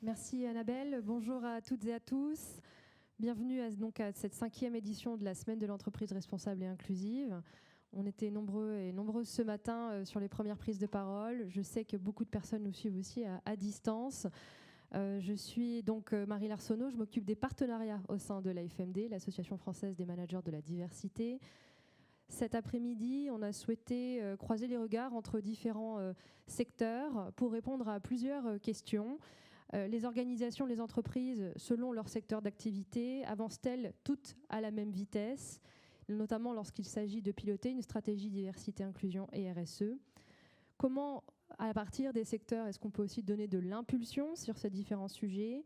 Merci Annabelle, bonjour à toutes et à tous. Bienvenue à cette 5e édition de la Semaine de l'entreprise responsable et inclusive. On était nombreux et nombreuses ce matin sur les premières prises de parole. Je sais que beaucoup de personnes nous suivent aussi à distance. Je suis donc Marie Larsonneau, je m'occupe des partenariats au sein de l'AFMD, l'Association française des managers de la diversité. Cet après-midi, on a souhaité croiser les regards entre différents secteurs pour répondre à plusieurs questions. Les organisations, les entreprises, selon leur secteur d'activité, avancent-elles toutes à la même vitesse, notamment lorsqu'il s'agit de piloter une stratégie diversité, inclusion et RSE? Comment, à partir des secteurs, est-ce qu'on peut aussi donner de l'impulsion sur ces différents sujets?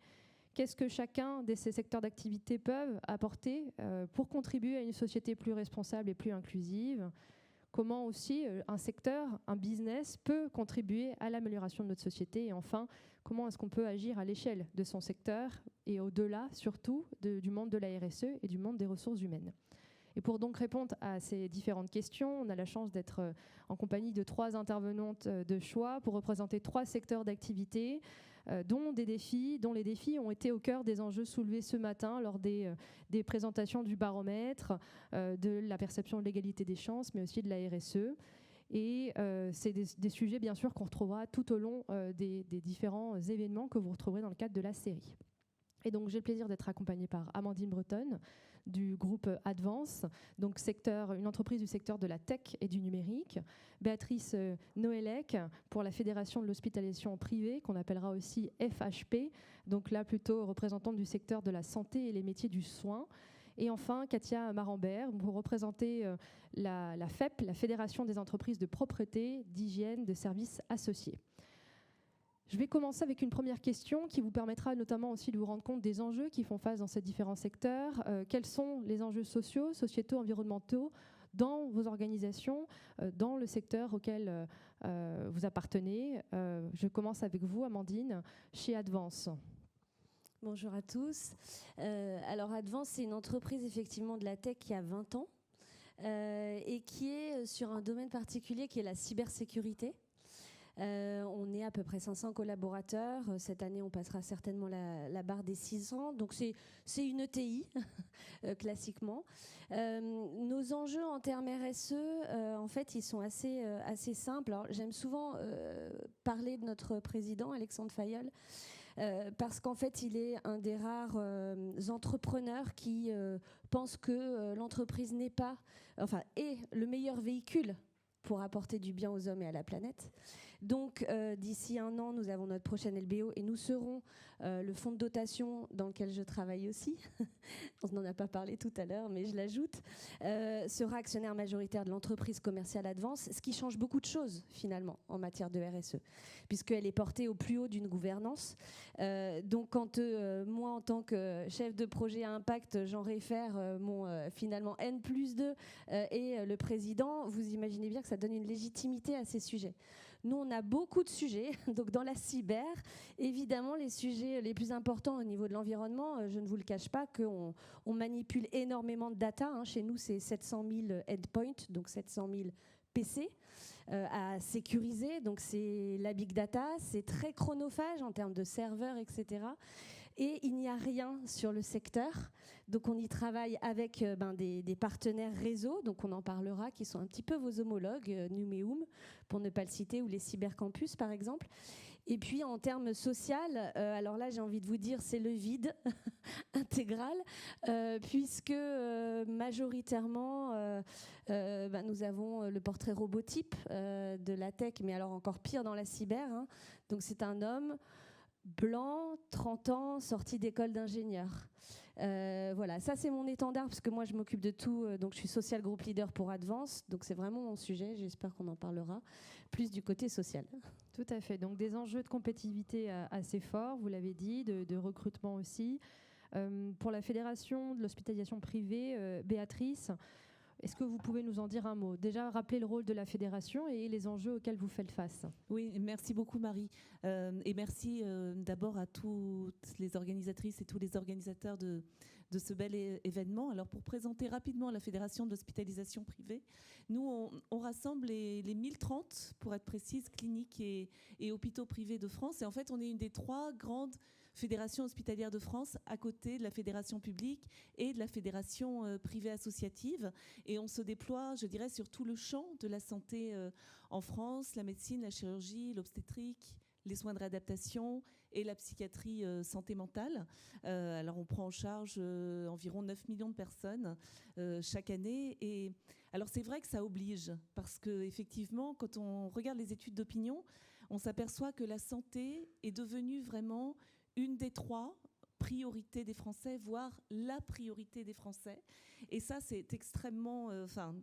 Qu'est-ce que chacun de ces secteurs d'activité peuvent apporter pour contribuer à une société plus responsable et plus inclusive? Comment aussi un secteur, un business peut contribuer à l'amélioration de notre société? Et enfin, comment est-ce qu'on peut agir à l'échelle de son secteur et au-delà, surtout, du monde de la RSE et du monde des ressources humaines? Et pour donc répondre à ces différentes questions, on a la chance d'être en compagnie de 3 intervenantes de choix pour représenter 3 secteurs d'activité, dont les défis ont été au cœur des enjeux soulevés ce matin lors des présentations du baromètre, de la perception de l'égalité des chances, mais aussi de la RSE. Et c'est des sujets, bien sûr, qu'on retrouvera tout au long des différents événements que vous retrouverez dans le cadre de la série. Et donc, j'ai le plaisir d'être accompagnée par Amandine Breton du groupe Advance, donc une entreprise du secteur de la tech et du numérique. Béatrice Noëllec pour la Fédération de l'hospitalisation privée, qu'on appellera aussi FHP, donc là plutôt représentante du secteur de la santé et les métiers du soin. Et enfin, Katia Marambert pour représenter la FEP, la Fédération des entreprises de propreté, d'hygiène, de services associés. Je vais commencer avec une première question qui vous permettra notamment aussi de vous rendre compte des enjeux qui font face dans ces différents secteurs. Quels sont les enjeux sociaux, sociétaux, environnementaux dans vos organisations, dans le secteur auquel vous appartenez? Je commence avec vous, Amandine, chez Advance. Bonjour à tous. Alors Advance, c'est une entreprise effectivement de la tech qui a 20 ans et qui est sur un domaine particulier qui est la cybersécurité. On est à peu près 500 collaborateurs. Cette année, on passera certainement la barre des 600. Donc, c'est une ETI, classiquement. Nos enjeux en termes RSE, en fait, ils sont assez simples. Alors, j'aime souvent parler de notre président, Alexandre Fayolle, parce qu'en fait, il est un des rares entrepreneurs qui pense que l'entreprise est le meilleur véhicule pour apporter du bien aux hommes et à la planète. Donc, d'ici 1 an, nous avons notre prochaine LBO et nous serons le fonds de dotation dans lequel je travaille aussi. On n'en a pas parlé tout à l'heure, mais je l'ajoute. Sera actionnaire majoritaire de l'entreprise commerciale Advance, ce qui change beaucoup de choses, finalement, en matière de RSE, puisqu'elle est portée au plus haut d'une gouvernance. Donc, quand moi, en tant que chef de projet à impact, j'en réfère mon finalement N+2 et le président, vous imaginez bien que ça donne une légitimité à ces sujets. Nous, on a beaucoup de sujets. Donc, dans la cyber, évidemment, les sujets les plus importants au niveau de l'environnement, je ne vous le cache pas qu'on manipule énormément de data. Chez nous, c'est 700 000 endpoints, donc 700 000 PC à sécuriser. Donc, c'est la big data. C'est très chronophage en termes de serveurs, etc. Et il n'y a rien sur le secteur. Donc, on y travaille avec des partenaires réseau, donc on en parlera, qui sont un petit peu vos homologues, Numéum, pour ne pas le citer, ou les cybercampus, par exemple. Et puis, en termes social, alors là, j'ai envie de vous dire, c'est le vide intégral, puisque majoritairement, nous avons le portrait robotype de la tech, mais alors encore pire dans la cyber. Donc, c'est un homme blanc, 30 ans, sorti d'école d'ingénieur. Voilà, ça c'est mon étendard parce que moi je m'occupe de tout, donc je suis social group leader pour Advance, donc c'est vraiment mon sujet, j'espère qu'on en parlera plus du côté social. Tout à fait, donc des enjeux de compétitivité assez forts, vous l'avez dit, de recrutement aussi. Pour la Fédération de l'hospitalisation privée, Béatrice, est-ce que vous pouvez nous en dire un mot? Déjà, rappeler le rôle de la fédération et les enjeux auxquels vous faites face. Oui, merci beaucoup Marie. Et merci d'abord à toutes les organisatrices et tous les organisateurs de de ce bel événement. Alors pour présenter rapidement la Fédération de l'hospitalisation privée, nous on rassemble les 1030, pour être précise, cliniques et hôpitaux privés de France. Et en fait, on est une des 3 grandes fédérations hospitalières de France, à côté de la fédération publique et de la fédération privée associative. Et on se déploie, je dirais, sur tout le champ de la santé en France, la médecine, la chirurgie, l'obstétrique, les soins de réadaptation et la psychiatrie santé mentale. Alors on prend en charge environ 9 millions de personnes chaque année. Et alors c'est vrai que ça oblige, parce qu'effectivement, quand on regarde les études d'opinion, on s'aperçoit que la santé est devenue vraiment une des 3 priorités des Français, voire la priorité des Français. Et ça, c'est extrêmement,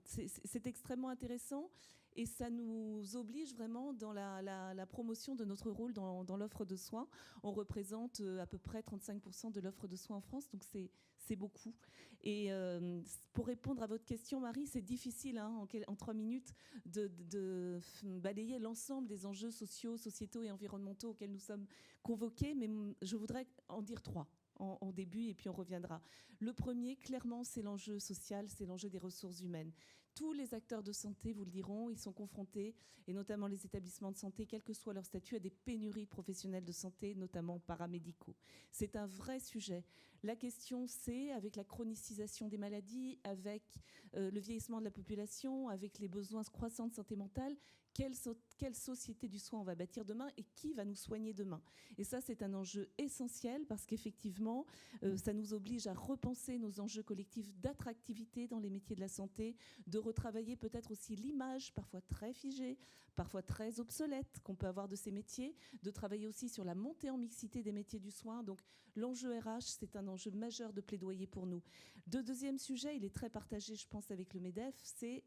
c'est extrêmement intéressant. Et ça nous oblige vraiment dans la promotion de notre rôle dans l'offre de soins. On représente à peu près 35% de l'offre de soins en France, donc c'est beaucoup. Et pour répondre à votre question, Marie, c'est difficile en 3 minutes de balayer l'ensemble des enjeux sociaux, sociétaux et environnementaux auxquels nous sommes convoqués, mais je voudrais en dire 3 en début et puis on reviendra. Le premier, clairement, c'est l'enjeu social, c'est l'enjeu des ressources humaines. Tous les acteurs de santé vous le diront, ils sont confrontés, et notamment les établissements de santé, quel que soit leur statut, à des pénuries de professionnels de santé, notamment paramédicaux. C'est un vrai sujet. La question, c'est, avec la chronicisation des maladies, avec le vieillissement de la population, avec les besoins croissants de santé mentale, quelle société du soin on va bâtir demain et qui va nous soigner demain. Et ça, c'est un enjeu essentiel parce qu'effectivement, ça nous oblige à repenser nos enjeux collectifs d'attractivité dans les métiers de la santé, de retravailler peut-être aussi l'image, parfois très figée, parfois très obsolète, qu'on peut avoir de ces métiers, de travailler aussi sur la montée en mixité des métiers du soin. Donc l'enjeu RH, c'est un enjeu majeur de plaidoyer pour nous. Le deuxième sujet, il est très partagé, je pense, avec le MEDEF, c'est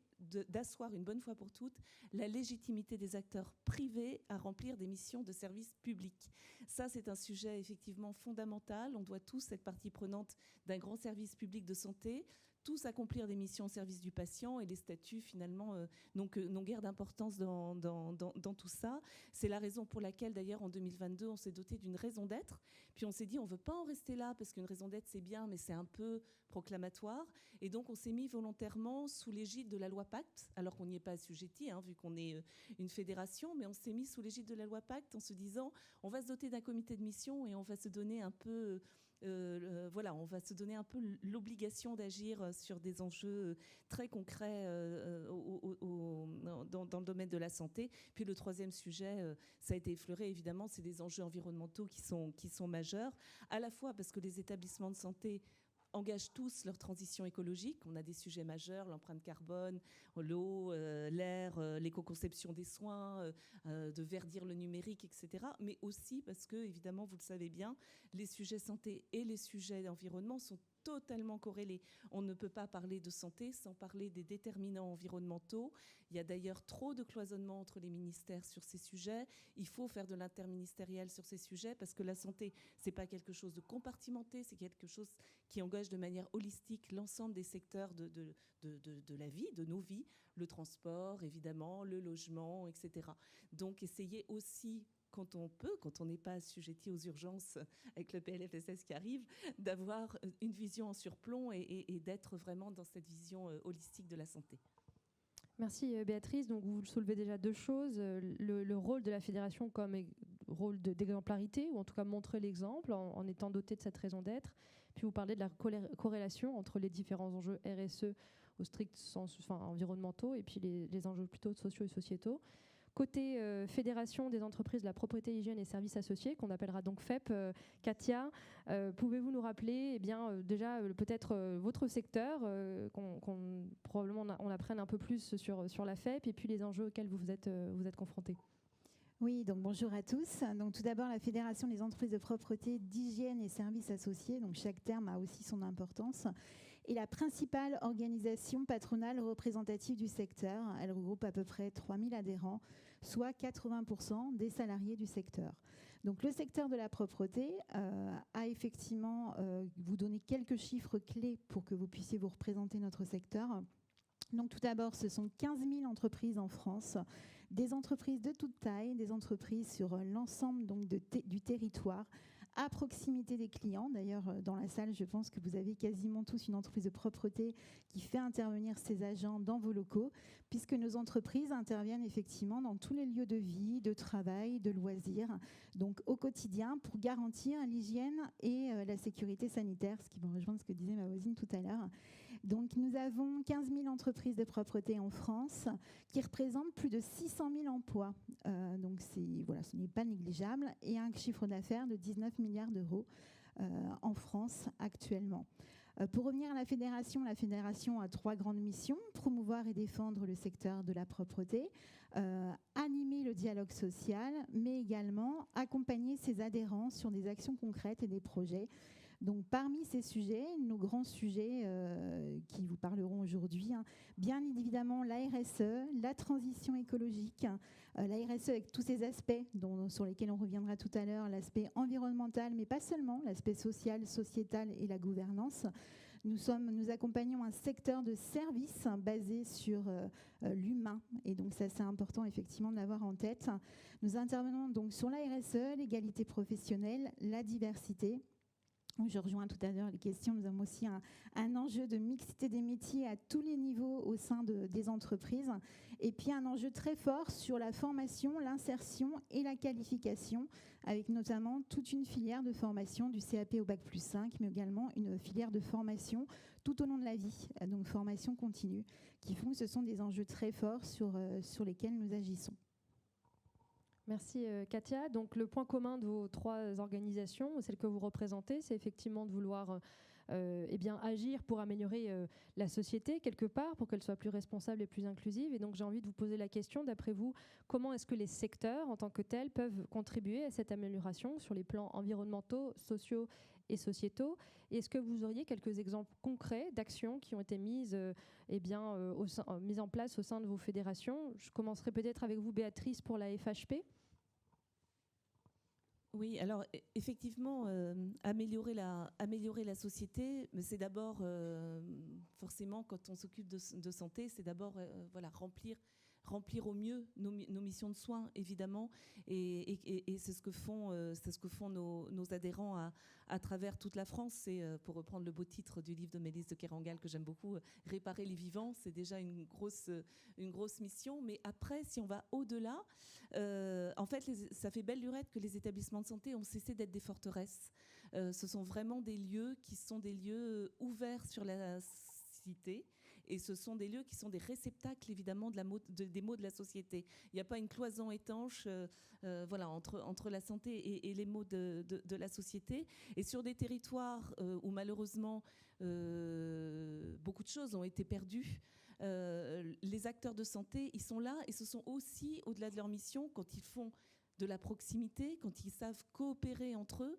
d'asseoir une bonne fois pour toutes la légitimité des acteurs privés à remplir des missions de service public. Ça, c'est un sujet effectivement fondamental. On doit tous être partie prenante d'un grand service public de santé, tous accomplir des missions au service du patient, et les statuts finalement n'ont guère d'importance dans tout ça. C'est la raison pour laquelle d'ailleurs en 2022 on s'est doté d'une raison d'être, puis on s'est dit on ne veut pas en rester là parce qu'une raison d'être c'est bien mais c'est un peu proclamatoire, et donc on s'est mis volontairement sous l'égide de la loi Pacte, alors qu'on n'y est pas assujetti vu qu'on est une fédération, mais on s'est mis sous l'égide de la loi Pacte en se disant on va se doter d'un comité de mission et on va se donner un peu on va se donner un peu l'obligation d'agir sur des enjeux très concrets dans le domaine de la santé. Puis le troisième sujet, ça a été effleuré évidemment, c'est des enjeux environnementaux qui sont majeurs, à la fois parce que les établissements de santé engagent tous leur transition écologique. On a des sujets majeurs, l'empreinte carbone, l'eau, l'air, l'éco-conception des soins, de verdir le numérique, etc. Mais aussi parce que, évidemment, vous le savez bien, les sujets santé et les sujets environnement sont totalement corrélés. On ne peut pas parler de santé sans parler des déterminants environnementaux. Il y a d'ailleurs trop de cloisonnement entre les ministères sur ces sujets. Il faut faire de l'interministériel sur ces sujets parce que la santé, c'est pas quelque chose de compartimenté, c'est quelque chose qui engage de manière holistique l'ensemble des secteurs de la vie, de nos vies, le transport, évidemment, le logement, etc. Donc, essayez aussi, quand on peut, quand on n'est pas assujetti aux urgences avec le PLFSS qui arrive, d'avoir une vision en surplomb et d'être vraiment dans cette vision holistique de la santé. Merci Béatrice. Donc vous soulevez déjà 2 choses. Le rôle de la fédération comme rôle d'exemplarité, ou en tout cas montrer l'exemple en étant doté de cette raison d'être. Puis vous parlez de la corrélation entre les différents enjeux RSE au strict sens environnementaux et puis les enjeux plutôt sociaux et sociétaux. Côté Fédération des entreprises de la propreté, hygiène et services associés, qu'on appellera donc FEP, Katia, pouvez-vous nous rappeler déjà peut-être votre secteur, qu'on probablement on apprenne un peu plus sur la FEP, et puis les enjeux auxquels vous êtes confrontés. Oui, donc bonjour à tous. Donc tout d'abord, la Fédération des entreprises de propreté, d'hygiène et services associés, donc chaque terme a aussi son importance, est la principale organisation patronale représentative du secteur. Elle regroupe à peu près 3000 adhérents, soit 80% des salariés du secteur. Donc le secteur de la propreté a effectivement, vous donner quelques chiffres clés pour que vous puissiez vous représenter notre secteur. Donc tout d'abord, ce sont 15 000 entreprises en France, des entreprises de toute taille, des entreprises sur l'ensemble donc du territoire, à proximité des clients. D'ailleurs, dans la salle, je pense que vous avez quasiment tous une entreprise de propreté qui fait intervenir ses agents dans vos locaux, puisque nos entreprises interviennent effectivement dans tous les lieux de vie, de travail, de loisirs, donc au quotidien, pour garantir l'hygiène et la sécurité sanitaire, ce qui va rejoindre ce que disait ma voisine tout à l'heure. Donc nous avons 15 000 entreprises de propreté en France qui représentent plus de 600 000 emplois. Donc voilà, ce n'est pas négligeable, et un chiffre d'affaires de 19 milliards d'euros en France actuellement. Pour revenir à la fédération a 3 grandes missions: promouvoir et défendre le secteur de la propreté, animer le dialogue social, mais également accompagner ses adhérents sur des actions concrètes et des projets. Donc, parmi ces sujets, nos grands sujets qui vous parleront aujourd'hui, bien évidemment la RSE, la transition écologique, la RSE avec tous ces aspects sur lesquels on reviendra tout à l'heure, l'aspect environnemental, mais pas seulement, l'aspect social, sociétal et la gouvernance. Nous accompagnons un secteur de services basé sur l'humain, et donc ça c'est important effectivement de l'avoir en tête. Nous intervenons donc sur la RSE, l'égalité professionnelle, la diversité. Je rejoins tout à l'heure les questions. Nous avons aussi un enjeu de mixité des métiers à tous les niveaux au sein des entreprises. Et puis un enjeu très fort sur la formation, l'insertion et la qualification, avec notamment toute une filière de formation du CAP au Bac+5, mais également une filière de formation tout au long de la vie, donc formation continue, qui font que ce sont des enjeux très forts sur lesquels nous agissons. Merci Katia. Donc le point commun de vos 3 organisations, celles que vous représentez, c'est effectivement de vouloir agir pour améliorer la société quelque part, pour qu'elle soit plus responsable et plus inclusive. Et donc j'ai envie de vous poser la question, d'après vous, comment est-ce que les secteurs en tant que tels peuvent contribuer à cette amélioration sur les plans environnementaux, sociaux et sociétaux? Et est-ce que vous auriez quelques exemples concrets d'actions qui ont été mises en place au sein de vos fédérations? Je commencerai peut-être avec vous, Béatrice, pour la FHP. Oui, alors effectivement, améliorer la société, mais c'est d'abord, forcément, quand on s'occupe de santé, c'est d'abord remplir au mieux nos missions de soins, évidemment, et c'est ce que font nos adhérents à travers toute la France. C'est, pour reprendre le beau titre du livre de Mélisse de Kerangal que j'aime beaucoup, réparer les vivants, c'est déjà une grosse mission. Mais après, si on va au-delà, en fait, ça fait belle lurette que les établissements de santé ont cessé d'être des forteresses. Ce sont vraiment des lieux qui sont des lieux ouverts sur la cité. Et ce sont des lieux qui sont des réceptacles, évidemment, des maux de la société. Il n'y a pas une cloison étanche entre la santé et les maux de la société. Et sur des territoires où, malheureusement, beaucoup de choses ont été perdues, les acteurs de santé, ils sont là, et ce sont aussi, au-delà de leur mission, quand ils font de la proximité, quand ils savent coopérer entre eux,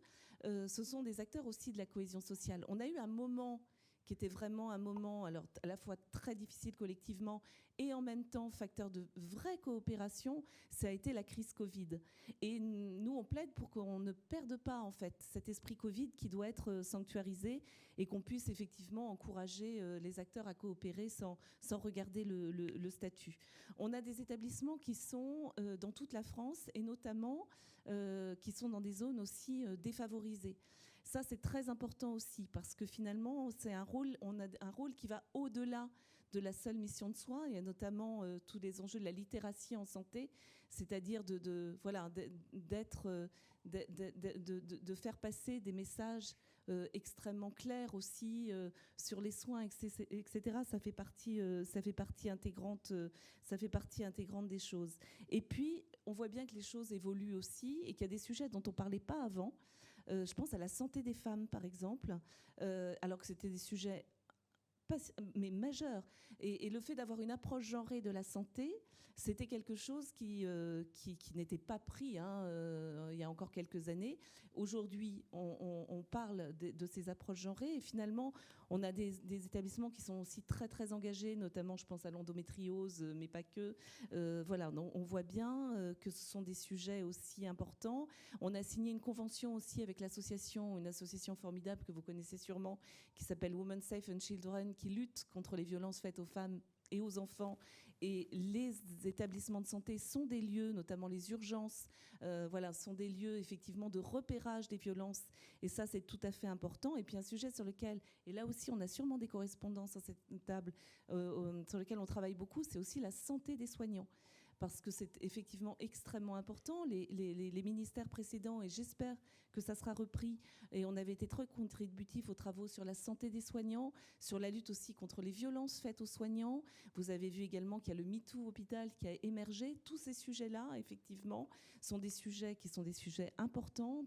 ce sont des acteurs aussi de la cohésion sociale. On a eu un moment qui était vraiment un moment alors, à la fois très difficile collectivement et en même temps facteur de vraie coopération, ça a été la crise Covid. Et nous, on plaide pour qu'on ne perde pas en fait cet esprit Covid qui doit être sanctuarisé et qu'on puisse effectivement encourager les acteurs à coopérer sans regarder le statut. On a des établissements qui sont dans toute la France et notamment qui sont dans des zones aussi défavorisées. Ça, c'est très important aussi parce que finalement, on a un rôle qui va au-delà de la seule mission de soins. Il y a notamment tous les enjeux de la littératie en santé, c'est-à-dire de faire passer des messages extrêmement clairs aussi sur les soins, etc. Ça fait partie intégrante des choses. Et puis, on voit bien que les choses évoluent aussi et qu'il y a des sujets dont on ne parlait pas avant. Je pense à la santé des femmes, par exemple, alors que c'était des sujets mais majeurs. Et le fait d'avoir une approche genrée de la santé, c'était quelque chose qui n'était pas pris il y a encore quelques années. Aujourd'hui, on parle de ces approches genrées et finalement, on a des établissements qui sont aussi très, très engagés, notamment, je pense à l'endométriose, mais pas que. On voit bien que ce sont des sujets aussi importants. On a signé une convention aussi avec une association formidable que vous connaissez sûrement, qui s'appelle Women Safe and Children, qui lutte contre les violences faites aux femmes et aux enfants Et les établissements de santé sont des lieux, notamment les urgences, sont des lieux effectivement de repérage des violences. Et ça, c'est tout à fait important. Et puis un sujet sur lequel, et là aussi on a sûrement des correspondances à cette table, sur lequel on travaille beaucoup, c'est aussi la santé des soignants. Parce que c'est effectivement extrêmement important. Les ministères précédents, et j'espère que ça sera repris, et on avait été très contributifs aux travaux sur la santé des soignants, sur la lutte aussi contre les violences faites aux soignants. Vous avez vu également qu'il y a le MeToo hôpital qui a émergé. Tous ces sujets-là, effectivement, sont des sujets qui sont des sujets importants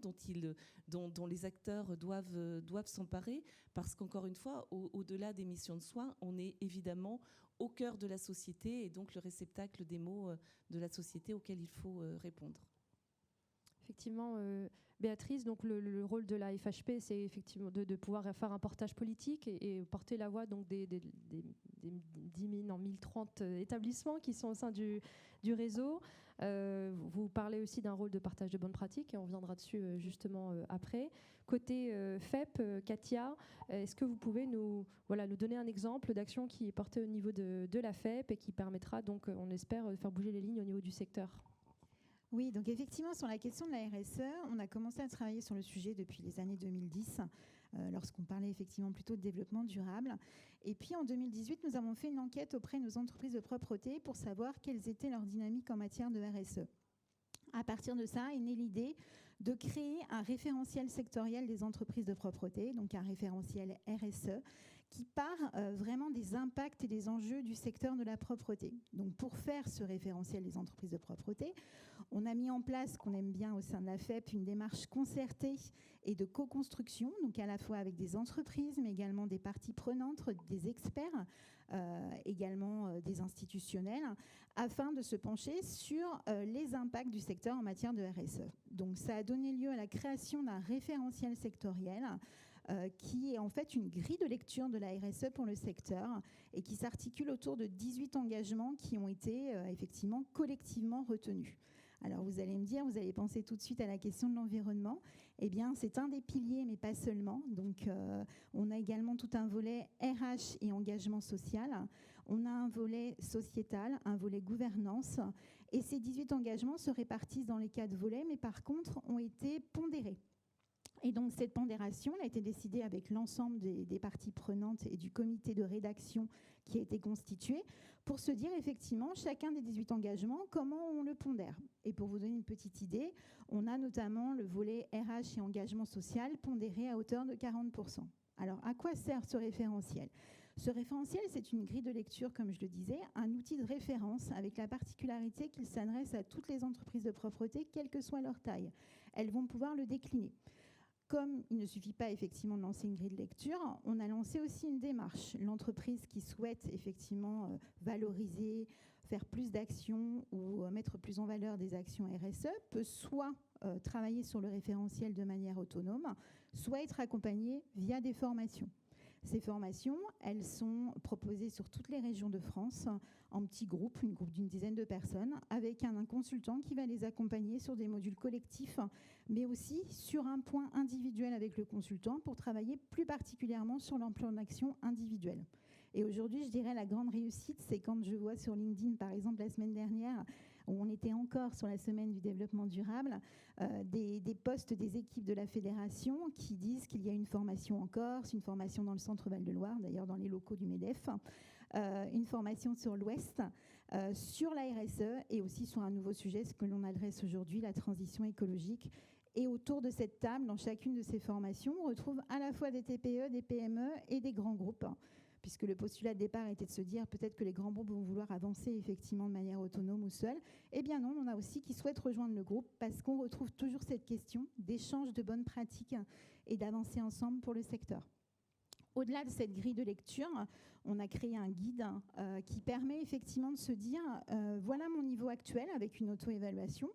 dont les acteurs doivent s'emparer, parce qu'encore une fois, au-delà des missions de soins, on est évidemment au cœur de la société et donc le réceptacle des maux de la société auxquels il faut répondre. Effectivement, Béatrice, donc le rôle de la FHP, c'est effectivement de pouvoir faire un portage politique et porter la voix donc des 10 000, non, 1030 établissements qui sont au sein du réseau. Vous parlez aussi d'un rôle de partage de bonnes pratiques et on reviendra dessus justement après. Côté FEP, Katia, est-ce que vous pouvez nous donner un exemple d'action qui est portée au niveau de la FEP et qui permettra donc, on espère, de faire bouger les lignes au niveau du secteur? Oui, donc effectivement, sur la question de la RSE, on a commencé à travailler sur le sujet depuis les années 2010, lorsqu'on parlait effectivement plutôt de développement durable. Et puis en 2018, nous avons fait une enquête auprès de nos entreprises de propreté pour savoir quelles étaient leurs dynamiques en matière de RSE. À partir de ça est née l'idée de créer un référentiel sectoriel des entreprises de propreté, donc un référentiel RSE, qui part vraiment des impacts et des enjeux du secteur de la propreté. Donc pour faire ce référentiel des entreprises de propreté, on a mis en place, qu'on aime bien au sein de la FEP, une démarche concertée et de co-construction, donc à la fois avec des entreprises, mais également des parties prenantes, des experts, également des institutionnels, afin de se pencher sur les impacts du secteur en matière de RSE. Donc ça a donné lieu à la création d'un référentiel sectoriel qui est en fait une grille de lecture de la RSE pour le secteur et qui s'articule autour de 18 engagements qui ont été effectivement collectivement retenus. Alors vous allez me dire, vous allez penser tout de suite à la question de l'environnement. Eh bien, c'est un des piliers, mais pas seulement. Donc, on a également tout un volet RH et engagement social. On a un volet sociétal, un volet gouvernance. Et ces 18 engagements se répartissent dans les 4 volets, mais par contre, ont été pondérés. Et donc, cette pondération a été décidée avec l'ensemble des parties prenantes et du comité de rédaction qui a été constitué pour se dire effectivement chacun des 18 engagements, comment on le pondère. Et pour vous donner une petite idée, on a notamment le volet RH et engagement social pondéré à hauteur de 40%. Alors, à quoi sert ce référentiel ? Ce référentiel, c'est une grille de lecture, comme je le disais, un outil de référence avec la particularité qu'il s'adresse à toutes les entreprises de propreté, quelle que soit leur taille. Elles vont pouvoir le décliner. Comme il ne suffit pas effectivement de lancer une grille de lecture, on a lancé aussi une démarche. L'entreprise qui souhaite effectivement valoriser, faire plus d'actions ou mettre plus en valeur des actions RSE peut soit travailler sur le référentiel de manière autonome, soit être accompagnée via des formations. Ces formations, elles sont proposées sur toutes les régions de France en petits groupes, une groupe d'une dizaine de personnes, avec un consultant qui va les accompagner sur des modules collectifs, mais aussi sur un point individuel avec le consultant pour travailler plus particulièrement sur l'emploi d'action individuel. Et aujourd'hui, je dirais la grande réussite, c'est quand je vois sur LinkedIn, par exemple, la semaine dernière, où on était encore sur la semaine du développement durable, des posts des équipes de la fédération qui disent qu'il y a une formation en Corse, une formation dans le centre Val-de-Loire, d'ailleurs dans les locaux du MEDEF, une formation sur l'Ouest, sur la RSE et aussi sur un nouveau sujet, ce que l'on adresse aujourd'hui, la transition écologique. Et autour de cette table, dans chacune de ces formations, on retrouve à la fois des TPE, des PME et des grands groupes, puisque le postulat de départ était de se dire peut-être que les grands groupes vont vouloir avancer effectivement de manière autonome ou seule. Eh bien non, on a aussi qui souhaitent rejoindre le groupe parce qu'on retrouve toujours cette question d'échange de bonnes pratiques et d'avancer ensemble pour le secteur. Au-delà de cette grille de lecture, on a créé un guide qui permet effectivement de se dire voilà mon niveau actuel avec une auto-évaluation.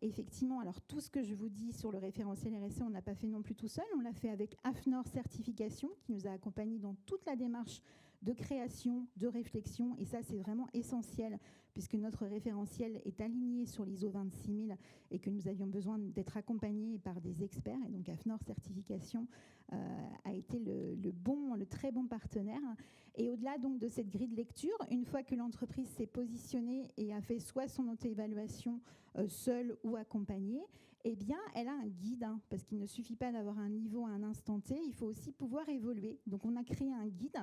Effectivement, alors tout ce que je vous dis sur le référentiel RSE, on ne l'a pas fait non plus tout seul, on l'a fait avec AFNOR Certification qui nous a accompagnés dans toute la démarche de création, de réflexion. Et ça, c'est vraiment essentiel puisque notre référentiel est aligné sur l'ISO 26000 et que nous avions besoin d'être accompagnés par des experts. Et donc, AFNOR Certification a été le très bon partenaire. Et au-delà donc de cette grille de lecture, une fois que l'entreprise s'est positionnée et a fait soit son auto-évaluation seule ou accompagnée, eh bien, elle a un guide, parce qu'il ne suffit pas d'avoir un niveau à un instant T, il faut aussi pouvoir évoluer. Donc, on a créé un guide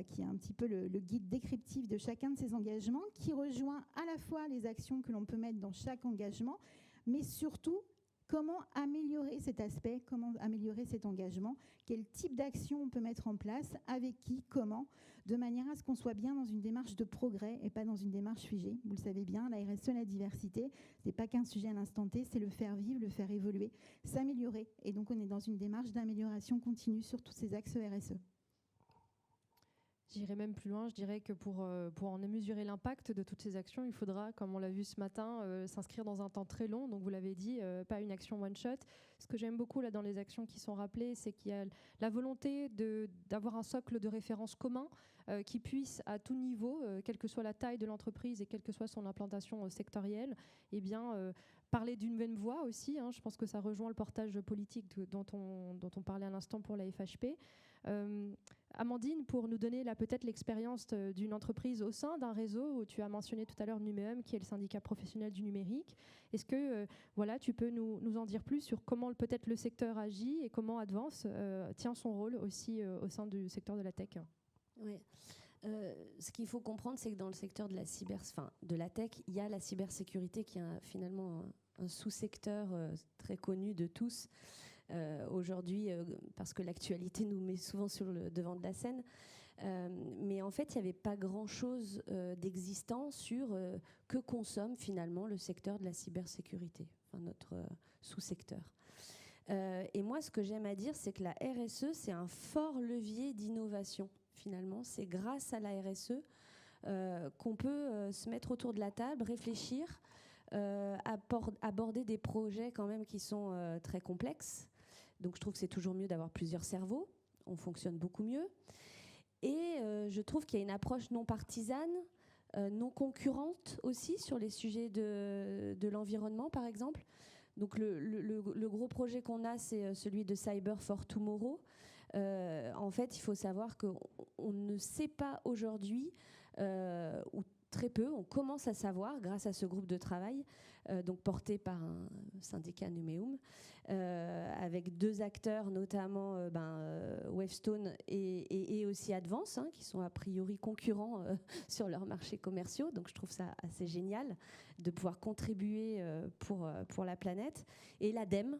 qui est un petit peu le guide descriptif de chacun de ces engagements, qui rejoint à la fois les actions que l'on peut mettre dans chaque engagement, mais surtout comment améliorer cet aspect, comment améliorer cet engagement, quel type d'action on peut mettre en place, avec qui, comment, de manière à ce qu'on soit bien dans une démarche de progrès et pas dans une démarche figée. Vous le savez bien, la RSE, la diversité, ce n'est pas qu'un sujet à l'instant T, c'est le faire vivre, le faire évoluer, s'améliorer. Et donc on est dans une démarche d'amélioration continue sur tous ces axes RSE. J'irai même plus loin, je dirais que pour en mesurer l'impact de toutes ces actions, il faudra, comme on l'a vu ce matin, s'inscrire dans un temps très long. Donc vous l'avez dit, pas une action one-shot. Ce que j'aime beaucoup là, dans les actions qui sont rappelées, c'est qu'il y a la volonté d'avoir un socle de référence commun qui puisse, à tout niveau, quelle que soit la taille de l'entreprise et quelle que soit son implantation sectorielle, eh bien, parler d'une même voix aussi. Je pense que ça rejoint le portage politique dont on parlait à l'instant pour la FHP. Amandine, pour nous donner là peut-être l'expérience d'une entreprise au sein d'un réseau, où tu as mentionné tout à l'heure Numéum, qui est le syndicat professionnel du numérique. Est-ce que tu peux nous en dire plus sur comment peut-être le secteur agit et comment Advance tient son rôle aussi au sein du secteur de la tech? Oui. Ce qu'il faut comprendre, c'est que dans le secteur de la tech, il y a la cybersécurité qui est finalement un sous-secteur très connu de tous. Aujourd'hui, parce que l'actualité nous met souvent sur le devant de la scène. Mais en fait, il n'y avait pas grand-chose d'existant sur que consomme finalement le secteur de la cybersécurité, notre sous-secteur. Et moi, ce que j'aime à dire, c'est que la RSE, c'est un fort levier d'innovation, finalement. C'est grâce à la RSE qu'on peut se mettre autour de la table, réfléchir, aborder des projets quand même qui sont très complexes. Donc je trouve que c'est toujours mieux d'avoir plusieurs cerveaux. On fonctionne beaucoup mieux. Et je trouve qu'il y a une approche non partisane, non concurrente aussi sur les sujets de l'environnement, par exemple. Donc le gros projet qu'on a, c'est celui de Cyber for Tomorrow. En fait, il faut savoir qu'on ne sait pas aujourd'hui, ou très peu, on commence à savoir grâce à ce groupe de travail, donc porté par un syndicat Numéum, avec deux acteurs, notamment Wavestone et aussi Advance, qui sont a priori concurrents sur leurs marchés commerciaux. Donc je trouve ça assez génial de pouvoir contribuer pour la planète. Et l'ADEME,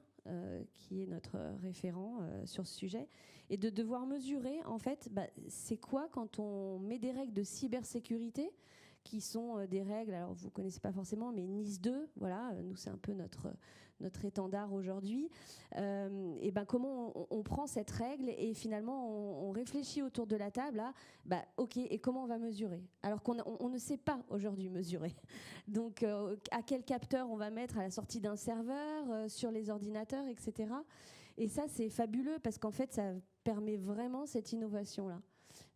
qui est notre référent sur ce sujet, et de devoir mesurer, en fait, c'est quoi quand on met des règles de cybersécurité qui sont des règles, alors vous ne connaissez pas forcément, mais NIS 2, voilà, nous c'est un peu notre étendard aujourd'hui. Et comment on prend cette règle et finalement on réfléchit autour de la table à, ok, et comment on va mesurer? Alors qu'on ne sait pas aujourd'hui mesurer. Donc à quel capteur on va mettre à la sortie d'un serveur, sur les ordinateurs, etc. Et ça c'est fabuleux parce qu'en fait ça permet vraiment cette innovation-là.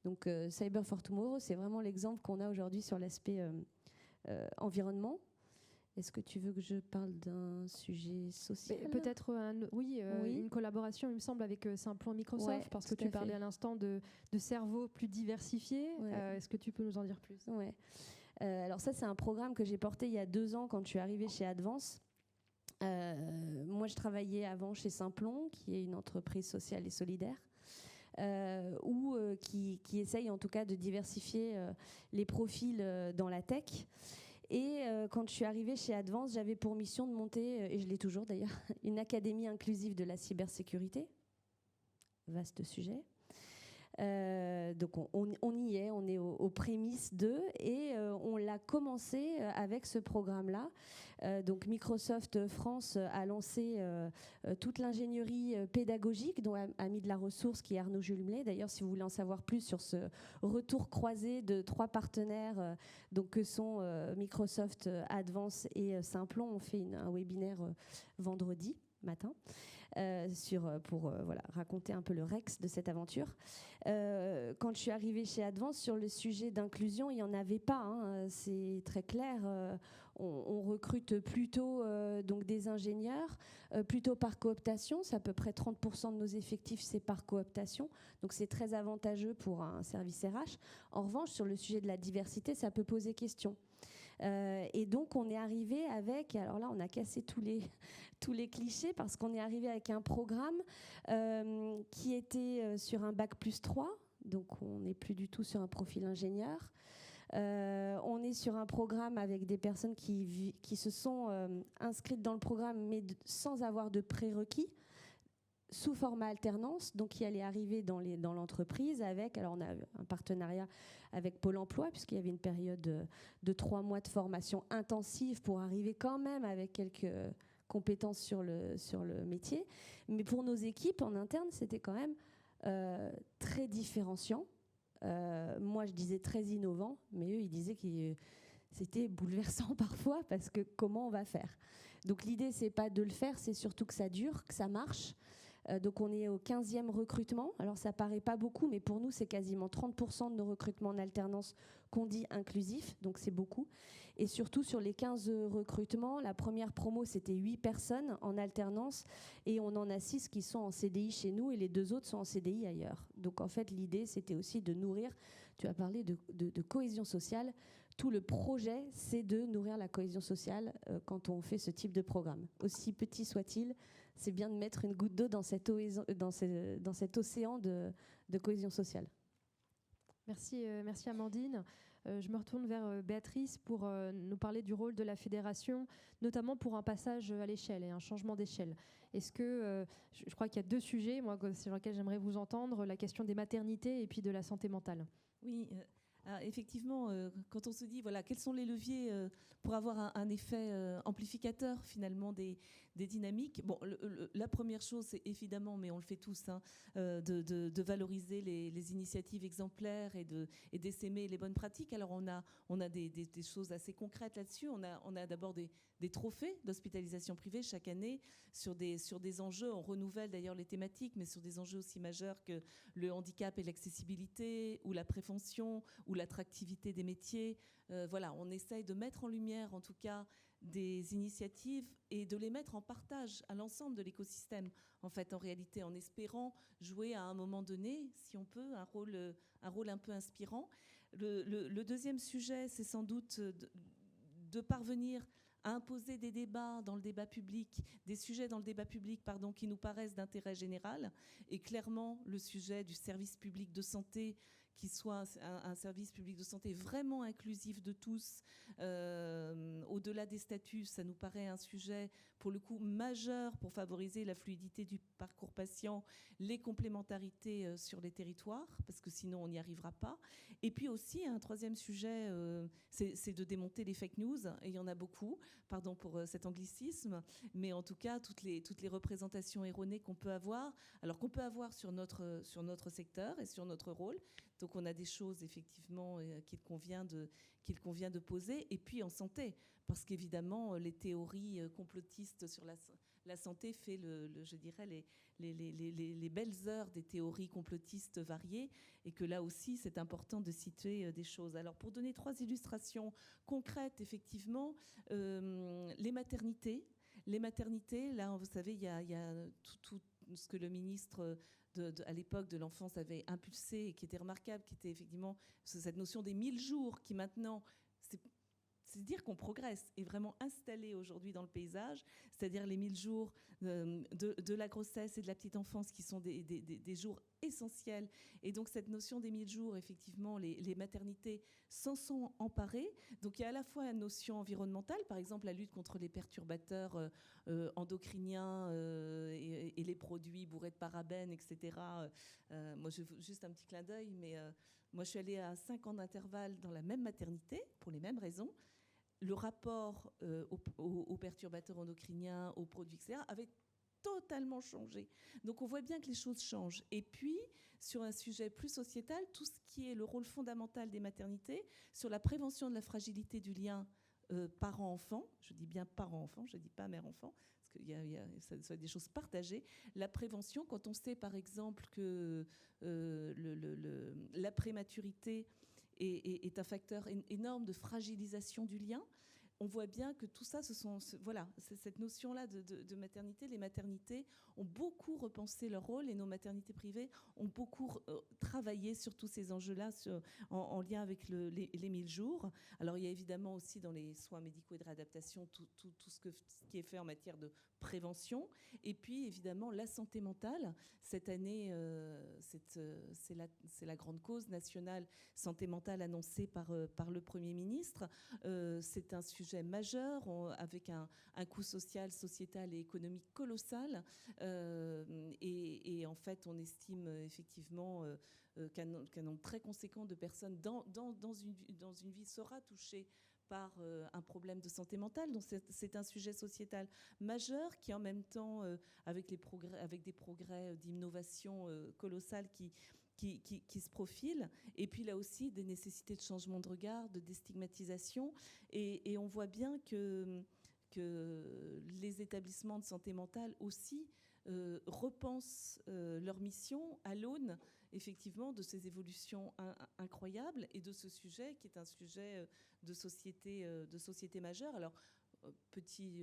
Donc Cyber for Tomorrow, c'est vraiment l'exemple qu'on a aujourd'hui sur l'aspect environnement. Est-ce que tu veux que je parle d'un sujet social? Peut-être, oui, une collaboration, il me semble, avec Simplon et Microsoft, parce que tu parlais à l'instant de cerveaux plus diversifiés. Ouais. Est-ce que tu peux nous en dire plus? Ouais. Alors ça, c'est un programme que j'ai porté il y a 2 ans quand je suis arrivée chez Advance. Moi, je travaillais avant chez Simplon, qui est une entreprise sociale et solidaire. Qui essaye en tout cas de diversifier les profils dans la tech. Et quand je suis arrivée chez Advance, j'avais pour mission de monter, et je l'ai toujours d'ailleurs, une académie inclusive de la cybersécurité. Vaste sujet. Donc on y est, on est aux prémices d'eux, et on l'a commencé avec ce programme-là. Donc Microsoft France a lancé toute l'ingénierie pédagogique dont a mis de la ressource, qui est Arnaud Julmelet. D'ailleurs, si vous voulez en savoir plus sur ce retour croisé de 3 partenaires, donc que sont Microsoft, Advance et Simplon, on fait un webinaire vendredi. matin pour raconter un peu le Rex de cette aventure. Quand je suis arrivée chez Advance, sur le sujet d'inclusion, il n'y en avait pas, hein, c'est très clair. On recrute plutôt donc des ingénieurs, plutôt par cooptation. C'est à peu près 30% de nos effectifs, c'est par cooptation. Donc c'est très avantageux pour un service RH. En revanche, sur le sujet de la diversité, ça peut poser question. Et donc on est arrivé avec, alors là on a cassé tous les clichés, parce qu'on est arrivé avec un programme qui était sur un bac+3, donc on n'est plus du tout sur un profil ingénieur. On est sur un programme avec des personnes qui se sont inscrites dans le programme mais sans avoir de prérequis, sous format alternance, donc qui allait arriver dans l'entreprise avec, alors on a un partenariat avec Pôle emploi, puisqu'il y avait une période de 3 mois de formation intensive pour arriver quand même avec quelques compétences sur le métier. Mais pour nos équipes en interne, c'était quand même très différenciant. Moi, je disais très innovant, mais eux, ils disaient que c'était bouleversant parfois, parce que comment on va faire ? Donc l'idée, c'est pas de le faire, c'est surtout que ça dure, que ça marche. Donc on est au 15e recrutement. Alors ça paraît pas beaucoup, mais pour nous, c'est quasiment 30% de nos recrutements en alternance qu'on dit inclusifs, donc c'est beaucoup. Et surtout, sur les 15 recrutements, la première promo, c'était 8 personnes en alternance, et on en a 6 qui sont en CDI chez nous, et les 2 autres sont en CDI ailleurs. Donc en fait, l'idée, c'était aussi de nourrir, tu as parlé de cohésion sociale, tout le projet, c'est de nourrir la cohésion sociale quand on fait ce type de programme. Aussi petit soit-il, c'est bien de mettre une goutte d'eau dans cet océan de cohésion sociale. Merci Amandine. Je me retourne vers Béatrice pour nous parler du rôle de la fédération, notamment pour un passage à l'échelle et un changement d'échelle. Est-ce que, je crois qu'il y a 2 sujets sur lesquels j'aimerais vous entendre, la question des maternités et puis de la santé mentale. Oui, effectivement, quand on se dit quels sont les leviers pour avoir un effet amplificateur finalement des dynamiques. Bon, la première chose, c'est évidemment, mais on le fait tous, de valoriser les initiatives exemplaires et d'essaimer les bonnes pratiques. Alors on a des choses assez concrètes là-dessus. On a d'abord des trophées d'hospitalisation privée chaque année sur des enjeux. On renouvelle d'ailleurs les thématiques, mais sur des enjeux aussi majeurs que le handicap et l'accessibilité, ou la prévention, ou l'attractivité des métiers. On essaye de mettre en lumière, en tout cas, des initiatives et de les mettre en partage à l'ensemble de l'écosystème, en réalité, en espérant jouer à un moment donné, si on peut, un rôle un peu inspirant. Le deuxième sujet, c'est sans doute de parvenir à imposer des débats dans le débat public, des sujets dans le débat public, qui nous paraissent d'intérêt général. Et clairement, le sujet du service public de santé, qui soit un service public de santé vraiment inclusif de tous, au-delà des statuts, ça nous paraît un sujet, pour le coup, majeur pour favoriser la fluidité du parcours patient, les complémentarités sur les territoires, parce que sinon on n'y arrivera pas. Et puis aussi, un troisième sujet, c'est de démonter les fake news, et il y en a beaucoup, pardon pour cet anglicisme, mais en tout cas, toutes les représentations erronées qu'on peut avoir, sur notre secteur et sur notre rôle. Donc on a des choses effectivement qu'il convient de poser. Et puis en santé, parce qu'évidemment les théories complotistes sur la santé fait je dirais les belles heures des théories complotistes variées, et que là aussi c'est important de situer des choses. Alors pour donner 3 illustrations concrètes, effectivement, les maternités. Là vous savez, il y a tout ce que le ministre à l'époque de l'enfance avait impulsé et qui était remarquable, qui était effectivement cette notion des 1000 jours qui maintenant, c'est dire qu'on progresse, est vraiment installée aujourd'hui dans le paysage, c'est-à-dire les 1000 jours de la grossesse et de la petite enfance qui sont des jours essentiels. Et donc cette notion des 1000 jours, effectivement, les maternités s'en sont emparées. Donc il y a à la fois une notion environnementale, par exemple la lutte contre les perturbateurs endocriniens et les produits bourrés de parabènes, etc. Moi, juste un petit clin d'œil, mais moi je suis allée à 5 ans d'intervalle dans la même maternité, pour les mêmes raisons. Le rapport aux perturbateurs endocriniens, aux produits, etc., avait totalement changé. Donc on voit bien que les choses changent. Et puis, sur un sujet plus sociétal, tout ce qui est le rôle fondamental des maternités, sur la prévention de la fragilité du lien parent-enfant, je dis bien parent-enfant, je ne dis pas mère-enfant, parce ça soit des choses partagées. La prévention, quand on sait par exemple que la prématurité est un facteur énorme de fragilisation du lien, on voit bien que tout ça, c'est cette notion-là de maternité. Les maternités ont beaucoup repensé leur rôle et nos maternités privées ont beaucoup travaillé sur tous ces enjeux-là en lien avec les 1000 jours. Alors, il y a évidemment aussi dans les soins médicaux et de réadaptation tout ce qui est fait en matière de prévention. Et puis, évidemment, la santé mentale. Cette année, c'est la grande cause nationale santé mentale annoncée par le Premier ministre. C'est un sujet majeur, avec un coût social, sociétal et économique colossal. Et en fait, on estime effectivement qu'un nombre très conséquent de personnes dans une vie sera touché par un problème de santé mentale. Donc c'est un sujet sociétal majeur qui, en même temps, avec des progrès d'innovation colossale qui se profilent, et puis là aussi des nécessités de changement de regard, de déstigmatisation, et on voit bien que les établissements de santé mentale aussi repensent leur mission à l'aune effectivement de ces évolutions incroyables et de ce sujet qui est un sujet de société majeure. Alors petit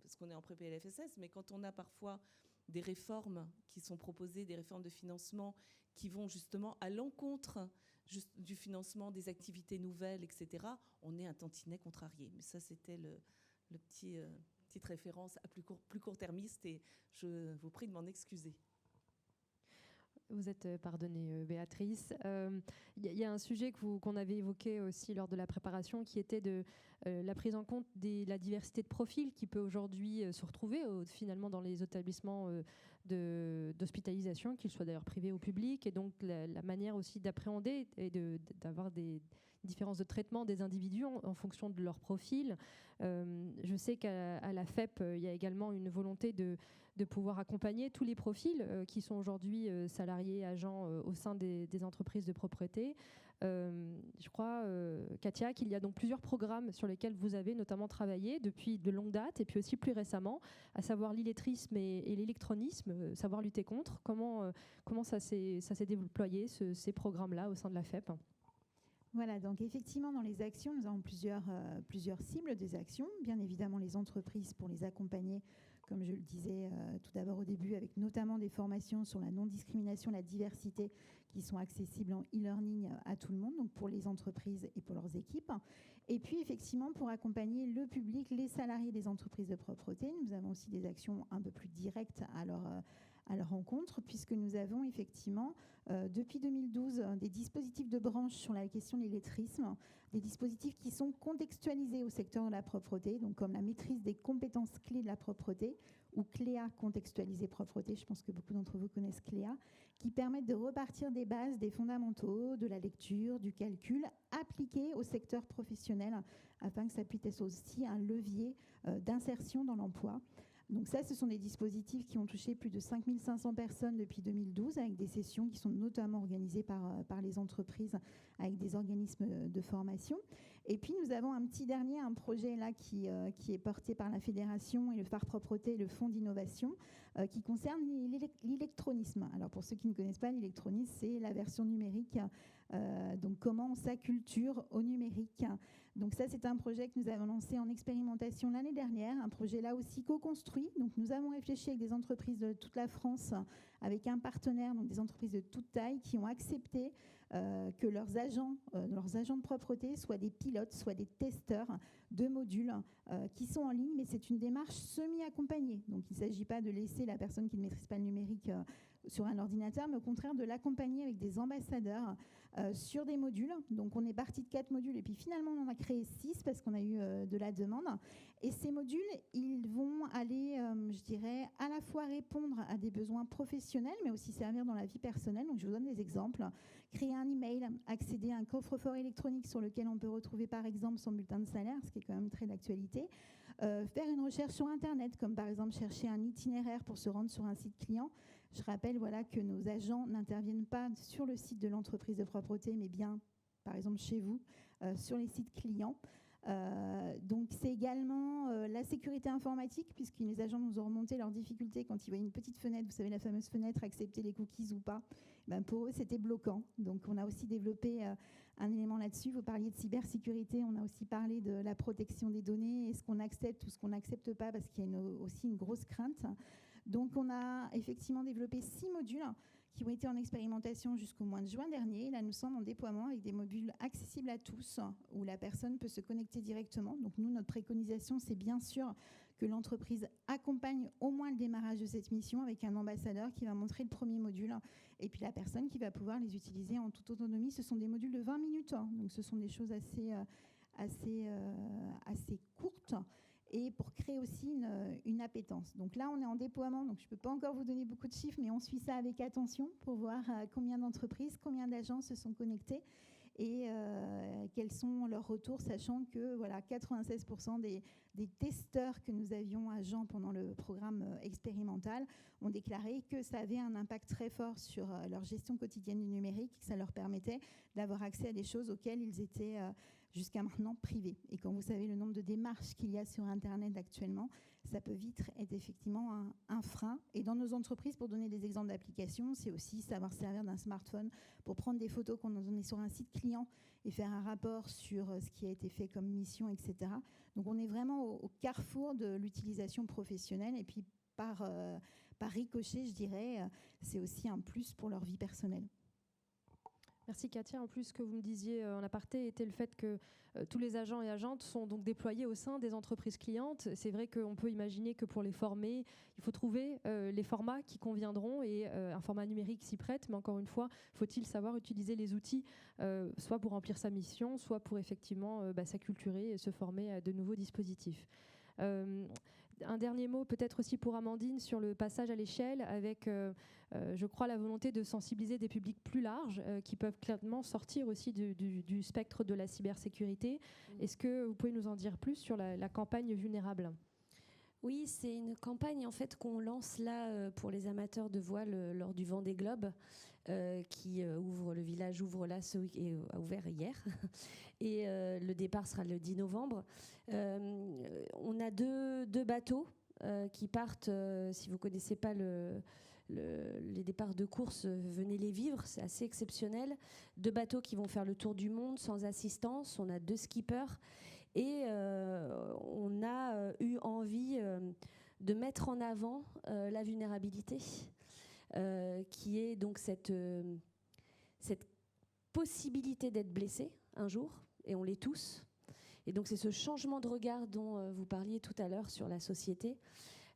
parce qu'on est en pré-PLFSS, mais quand on a parfois des réformes qui sont proposées, des réformes de financement qui vont justement à l'encontre du financement des activités nouvelles, etc., on est un tantinet contrarié. Mais ça, c'était le petite référence à plus court-termiste, et je vous prie de m'en excuser. Vous êtes pardonnée, Béatrice. Il y a un sujet qu'on avait évoqué aussi lors de la préparation, qui était de la prise en compte de la diversité de profils qui peut aujourd'hui se retrouver finalement dans les établissements d'hospitalisation, qu'ils soient d'ailleurs privés ou publics, et donc la manière aussi d'appréhender et d'avoir des différences de traitement des individus en fonction de leur profil. Je sais qu'à la FEP, il y a également une volonté de pouvoir accompagner tous les profils qui sont aujourd'hui salariés, agents au sein des entreprises de propreté. Je crois, Katia, qu'il y a donc plusieurs programmes sur lesquels vous avez notamment travaillé depuis de longue date, et puis aussi plus récemment, à savoir l'illettrisme et l'électronisme, savoir lutter contre. Comment ça s'est déployé, ces programmes-là, au sein de la FEP ? Voilà, donc effectivement, dans les actions, nous avons plusieurs cibles des actions. Bien évidemment, les entreprises pour les accompagner, comme je le disais tout d'abord au début, avec notamment des formations sur la non-discrimination, la diversité, qui sont accessibles en e-learning à tout le monde, donc pour les entreprises et pour leurs équipes. Et puis, effectivement, pour accompagner le public, les salariés des entreprises de propreté, nous avons aussi des actions un peu plus directes à leur rencontre, puisque nous avons effectivement, depuis 2012, des dispositifs de branche sur la question de l'illettrisme, des dispositifs qui sont contextualisés au secteur de la propreté, donc comme la maîtrise des compétences clés de la propreté, ou CLEA, contextualisé propreté, je pense que beaucoup d'entre vous connaissent CLEA, qui permettent de repartir des bases, des fondamentaux, de la lecture, du calcul, appliqués au secteur professionnel, afin que ça puisse être aussi un levier d'insertion dans l'emploi. Donc ça, ce sont des dispositifs qui ont touché plus de 5500 personnes depuis 2012, avec des sessions qui sont notamment organisées par les entreprises, avec des organismes de formation. Et puis nous avons un projet là qui est porté par la Fédération et le Phare Propreté et le Fonds d'innovation, qui concerne l'électronisme. Alors pour ceux qui ne connaissent pas, l'électronisme, c'est la version numérique, donc comment on s'acculture au numérique. Donc ça, c'est un projet que nous avons lancé en expérimentation l'année dernière, un projet là aussi co-construit. Donc nous avons réfléchi avec des entreprises de toute la France, avec un partenaire, donc des entreprises de toute taille, qui ont accepté que leurs agents de propreté soient des pilotes, soient des testeurs de modules qui sont en ligne, mais c'est une démarche semi-accompagnée. Donc il ne s'agit pas de laisser la personne qui ne maîtrise pas le numérique sur un ordinateur, mais au contraire de l'accompagner avec des ambassadeurs sur des modules. Donc on est parti de 4 modules et puis finalement on en a créé 6 parce qu'on a eu de la demande. Et ces modules, ils vont aller, je dirais, à la fois répondre à des besoins professionnels, mais aussi servir dans la vie personnelle. Donc je vous donne des exemples. Créer un email, accéder à un coffre-fort électronique sur lequel on peut retrouver par exemple son bulletin de salaire, ce qui est quand même très d'actualité. Faire une recherche sur Internet, comme par exemple chercher un itinéraire pour se rendre sur un site client. Je rappelle que nos agents n'interviennent pas sur le site de l'entreprise de propreté, mais bien, par exemple, chez vous, sur les sites clients. Donc c'est également la sécurité informatique, puisque les agents nous ont remonté leurs difficultés quand ils voyaient une petite fenêtre, vous savez la fameuse fenêtre, accepter les cookies ou pas. Pour eux c'était bloquant. Donc on a aussi développé un élément là-dessus. Vous parliez de cybersécurité, on a aussi parlé de la protection des données, est-ce qu'on accepte ou ce qu'on n'accepte pas, parce qu'il y a aussi une grosse crainte. Donc on a effectivement développé 6 modules qui ont été en expérimentation jusqu'au mois de juin dernier. Là, nous sommes en déploiement avec des modules accessibles à tous, où la personne peut se connecter directement. Donc nous, notre préconisation, c'est bien sûr que l'entreprise accompagne au moins le démarrage de cette mission avec un ambassadeur qui va montrer le premier module, et puis la personne qui va pouvoir les utiliser en toute autonomie. Ce sont des modules de 20 minutes, donc ce sont des choses assez courtes, et pour créer aussi une appétence. Donc là, on est en déploiement, donc je ne peux pas encore vous donner beaucoup de chiffres, mais on suit ça avec attention pour voir combien d'entreprises, combien d'agents se sont connectés et quels sont leurs retours, sachant que 96% des testeurs que nous avions à Jean pendant le programme expérimental ont déclaré que ça avait un impact très fort sur leur gestion quotidienne du numérique, que ça leur permettait d'avoir accès à des choses auxquelles ils étaient jusqu'à maintenant privés. Et quand vous savez le nombre de démarches qu'il y a sur Internet actuellement, ça peut vite être effectivement un frein. Et dans nos entreprises, pour donner des exemples d'applications, c'est aussi savoir servir d'un smartphone pour prendre des photos qu'on a données sur un site client et faire un rapport sur ce qui a été fait comme mission, etc. Donc on est vraiment au carrefour de l'utilisation professionnelle. Et puis par ricochet, je dirais, c'est aussi un plus pour leur vie personnelle. Merci Katia. En plus, ce que vous me disiez en aparté était le fait que tous les agents et agentes sont donc déployés au sein des entreprises clientes. C'est vrai qu'on peut imaginer que pour les former, il faut trouver les formats qui conviendront, et un format numérique s'y prête. Mais encore une fois, faut-il savoir utiliser les outils, soit pour remplir sa mission, soit pour effectivement s'acculturer et se former à de nouveaux dispositifs. Un dernier mot peut-être aussi pour Amandine sur le passage à l'échelle avec, je crois, la volonté de sensibiliser des publics plus larges qui peuvent clairement sortir aussi du spectre de la cybersécurité. Est-ce que vous pouvez nous en dire plus sur la campagne Vulnérable ? Oui, c'est une campagne en fait qu'on lance là pour les amateurs de voile lors du Vendée Globe qui ouvre, le village ouvre là, a ouvert hier et le départ sera le 10 novembre. On a deux bateaux qui partent, si vous ne connaissez pas les départs de course, venez les vivre, c'est assez exceptionnel. 2 bateaux qui vont faire le tour du monde sans assistance, on a 2 skippers. Et on a eu envie de mettre en avant la vulnérabilité, qui est donc cette possibilité d'être blessé un jour, et on l'est tous. Et donc c'est ce changement de regard dont vous parliez tout à l'heure sur la société,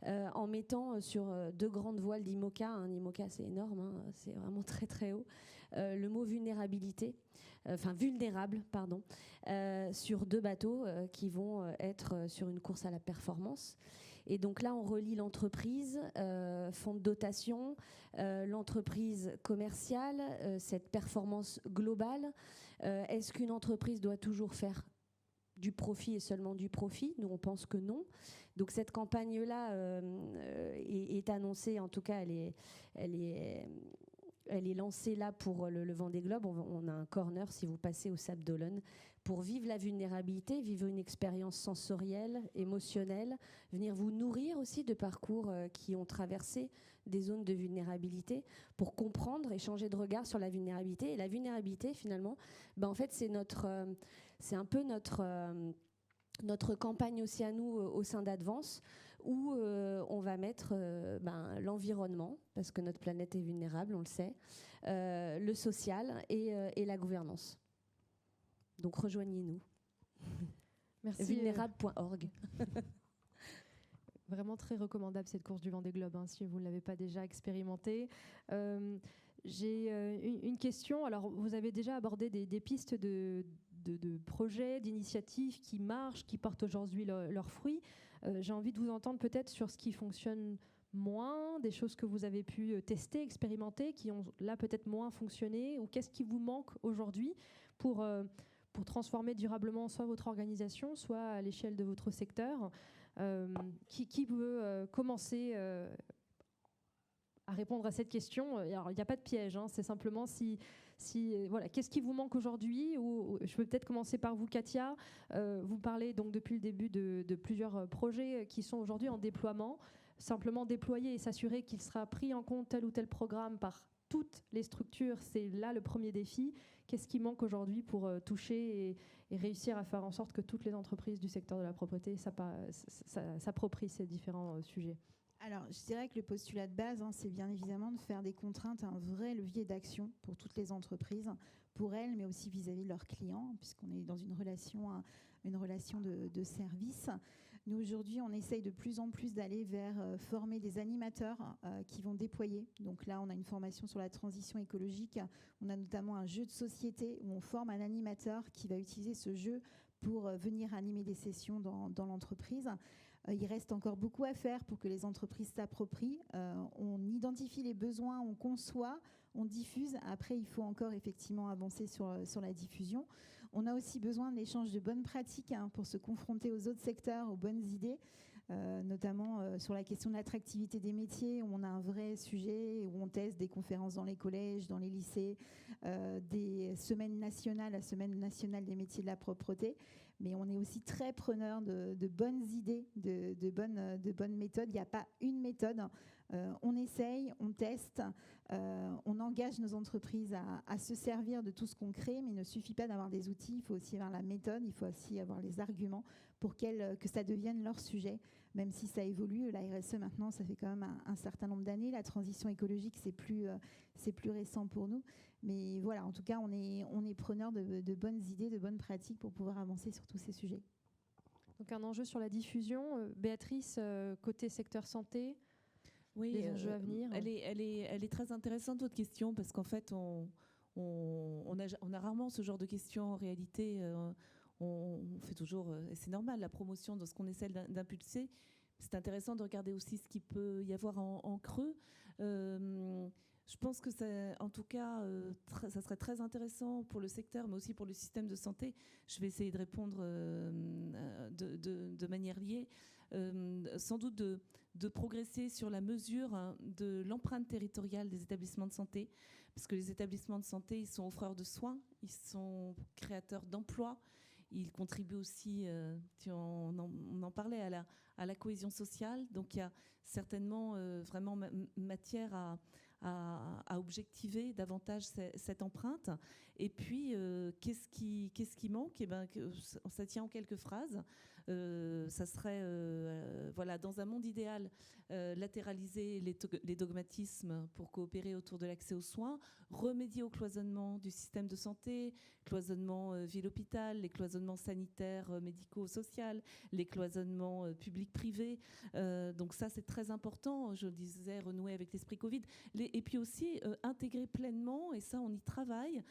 en mettant sur 2 grandes voiles d'IMOCA, l'IMOCA c'est énorme, hein, c'est vraiment très très haut, le mot vulnérabilité, vulnérable, pardon, sur 2 bateaux qui vont être sur une course à la performance. Et donc là, on relie l'entreprise, fonds de dotation, l'entreprise commerciale, cette performance globale. Est-ce qu'une entreprise doit toujours faire du profit et seulement du profit? Nous, on pense que non. Donc cette campagne-là est annoncée, en tout cas, elle est lancée là pour le Vendée Globe. On a un corner, si vous passez au Sable d'Olonne, pour vivre la vulnérabilité, vivre une expérience sensorielle, émotionnelle, venir vous nourrir aussi de parcours qui ont traversé des zones de vulnérabilité pour comprendre et changer de regard sur la vulnérabilité. Et la vulnérabilité, finalement, en fait, c'est un peu notre campagne aussi à nous au sein d'Advance, où on va mettre l'environnement, parce que notre planète est vulnérable, on le sait, le social et la gouvernance. Donc rejoignez-nous. Merci. Vulnérable.org. Vraiment très recommandable cette course du Vendée Globe, hein, si vous ne l'avez pas déjà expérimentée. J'ai une question. Alors, vous avez déjà abordé des pistes de projets, d'initiatives qui marchent, qui portent aujourd'hui leurs fruits. J'ai envie de vous entendre peut-être sur ce qui fonctionne moins, des choses que vous avez pu tester, expérimenter, qui ont là peut-être moins fonctionné, ou qu'est-ce qui vous manque aujourd'hui pour transformer durablement soit votre organisation, soit à l'échelle de votre secteur. Qui veut commencer à répondre à cette question. Alors, il n'y a pas de piège, hein, c'est simplement voilà, qu'est-ce qui vous manque aujourd'hui, ou je peux peut-être commencer par vous, Katia. Vous parlez donc depuis le début de plusieurs projets qui sont aujourd'hui en déploiement. Simplement déployer et s'assurer qu'il sera pris en compte tel ou tel programme par toutes les structures, c'est là le premier défi. Qu'est-ce qui manque aujourd'hui pour toucher et réussir à faire en sorte que toutes les entreprises du secteur de la propreté s'approprient ces différents sujets? Alors, je dirais que le postulat de base, c'est bien évidemment de faire des contraintes un vrai levier d'action pour toutes les entreprises, pour elles, mais aussi vis-à-vis de leurs clients, puisqu'on est dans une relation de service. Nous, aujourd'hui, on essaye de plus en plus d'aller vers former des animateurs qui vont déployer. Donc là, on a une formation sur la transition écologique. On a notamment un jeu de société où on forme un animateur qui va utiliser ce jeu pour venir animer des sessions dans l'entreprise. Il reste encore beaucoup à faire pour que les entreprises s'approprient. On identifie les besoins, on conçoit, on diffuse. Après, il faut encore effectivement avancer sur la diffusion. On a aussi besoin de l'échange de bonnes pratiques pour se confronter aux autres secteurs, aux bonnes idées, notamment sur la question de l'attractivité des métiers, où on a un vrai sujet, où on teste des conférences dans les collèges, dans les lycées, des semaines nationales, la semaine nationale des métiers de la propreté. Mais on est aussi très preneur de bonnes idées, de bonnes méthodes. Il n'y a pas une méthode. On essaye, on teste, on engage nos entreprises à se servir de tout ce qu'on crée, mais il ne suffit pas d'avoir des outils, il faut aussi avoir la méthode, il faut aussi avoir les arguments pour que ça devienne leur sujet, même si ça évolue. La RSE, maintenant, ça fait quand même un certain nombre d'années. La transition écologique, c'est plus récent pour nous. Mais voilà, en tout cas, on est preneur de bonnes idées, de bonnes pratiques pour pouvoir avancer sur tous ces sujets. Donc un enjeu sur la diffusion. Béatrice, côté secteur santé, oui, les enjeux à venir. Elle est très intéressante, votre question, parce qu'en fait, on a rarement ce genre de questions en réalité. On fait toujours, et c'est normal, la promotion de ce qu'on essaie d'impulser. C'est intéressant de regarder aussi ce qu'il peut y avoir en creux. Je pense que en tout cas, ça serait très intéressant pour le secteur, mais aussi pour le système de santé. Je vais essayer de répondre de manière liée. Sans doute de progresser sur la mesure de l'empreinte territoriale des établissements de santé, parce que les établissements de santé, ils sont offreurs de soins, ils sont créateurs d'emplois, ils contribuent aussi, on en parlait, à la cohésion sociale. Donc il y a certainement vraiment matière à objectiver davantage cette empreinte. Et puis, qu'est-ce qui manque ? Ça tient en quelques phrases. Ça serait, voilà, dans un monde idéal, latéraliser les dogmatismes pour coopérer autour de l'accès aux soins, remédier au cloisonnement du système de santé, cloisonnement ville-hôpital, les cloisonnements sanitaires, médico-social, les cloisonnements publics-privés. Donc ça, c'est très important. Je disais, renouer avec l'esprit Covid. Et puis aussi, intégrer pleinement, et ça, on y travaille.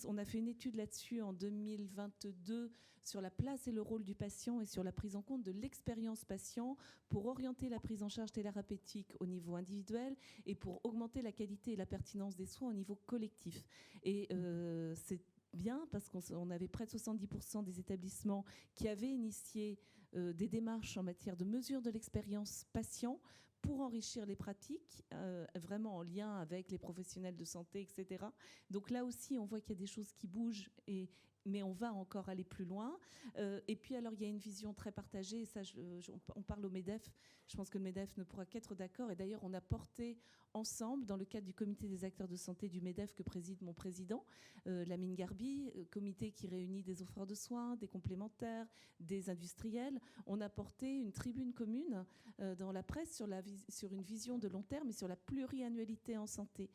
On a fait une étude là-dessus en 2022 sur la place et le rôle du patient et sur la prise en compte de l'expérience patient pour orienter la prise en charge thérapeutique au niveau individuel et pour augmenter la qualité et la pertinence des soins au niveau collectif. Et c'est bien parce qu'on avait près de 70% des établissements qui avaient initié des démarches en matière de mesure de l'expérience patient pour enrichir les pratiques, vraiment en lien avec les professionnels de santé, etc. Donc là aussi, on voit qu'il y a des choses qui bougent, mais on va encore aller plus loin. Et puis alors, il y a une vision très partagée, et ça, on parle au MEDEF, je pense que le MEDEF ne pourra qu'être d'accord, et d'ailleurs, on a porté ensemble, dans le cadre du comité des acteurs de santé du MEDEF que préside mon président, Lamine Garbi, comité qui réunit des offreurs de soins, des complémentaires, des industriels. On a porté une tribune commune dans la presse sur une vision de long terme et sur la pluriannualité en santé,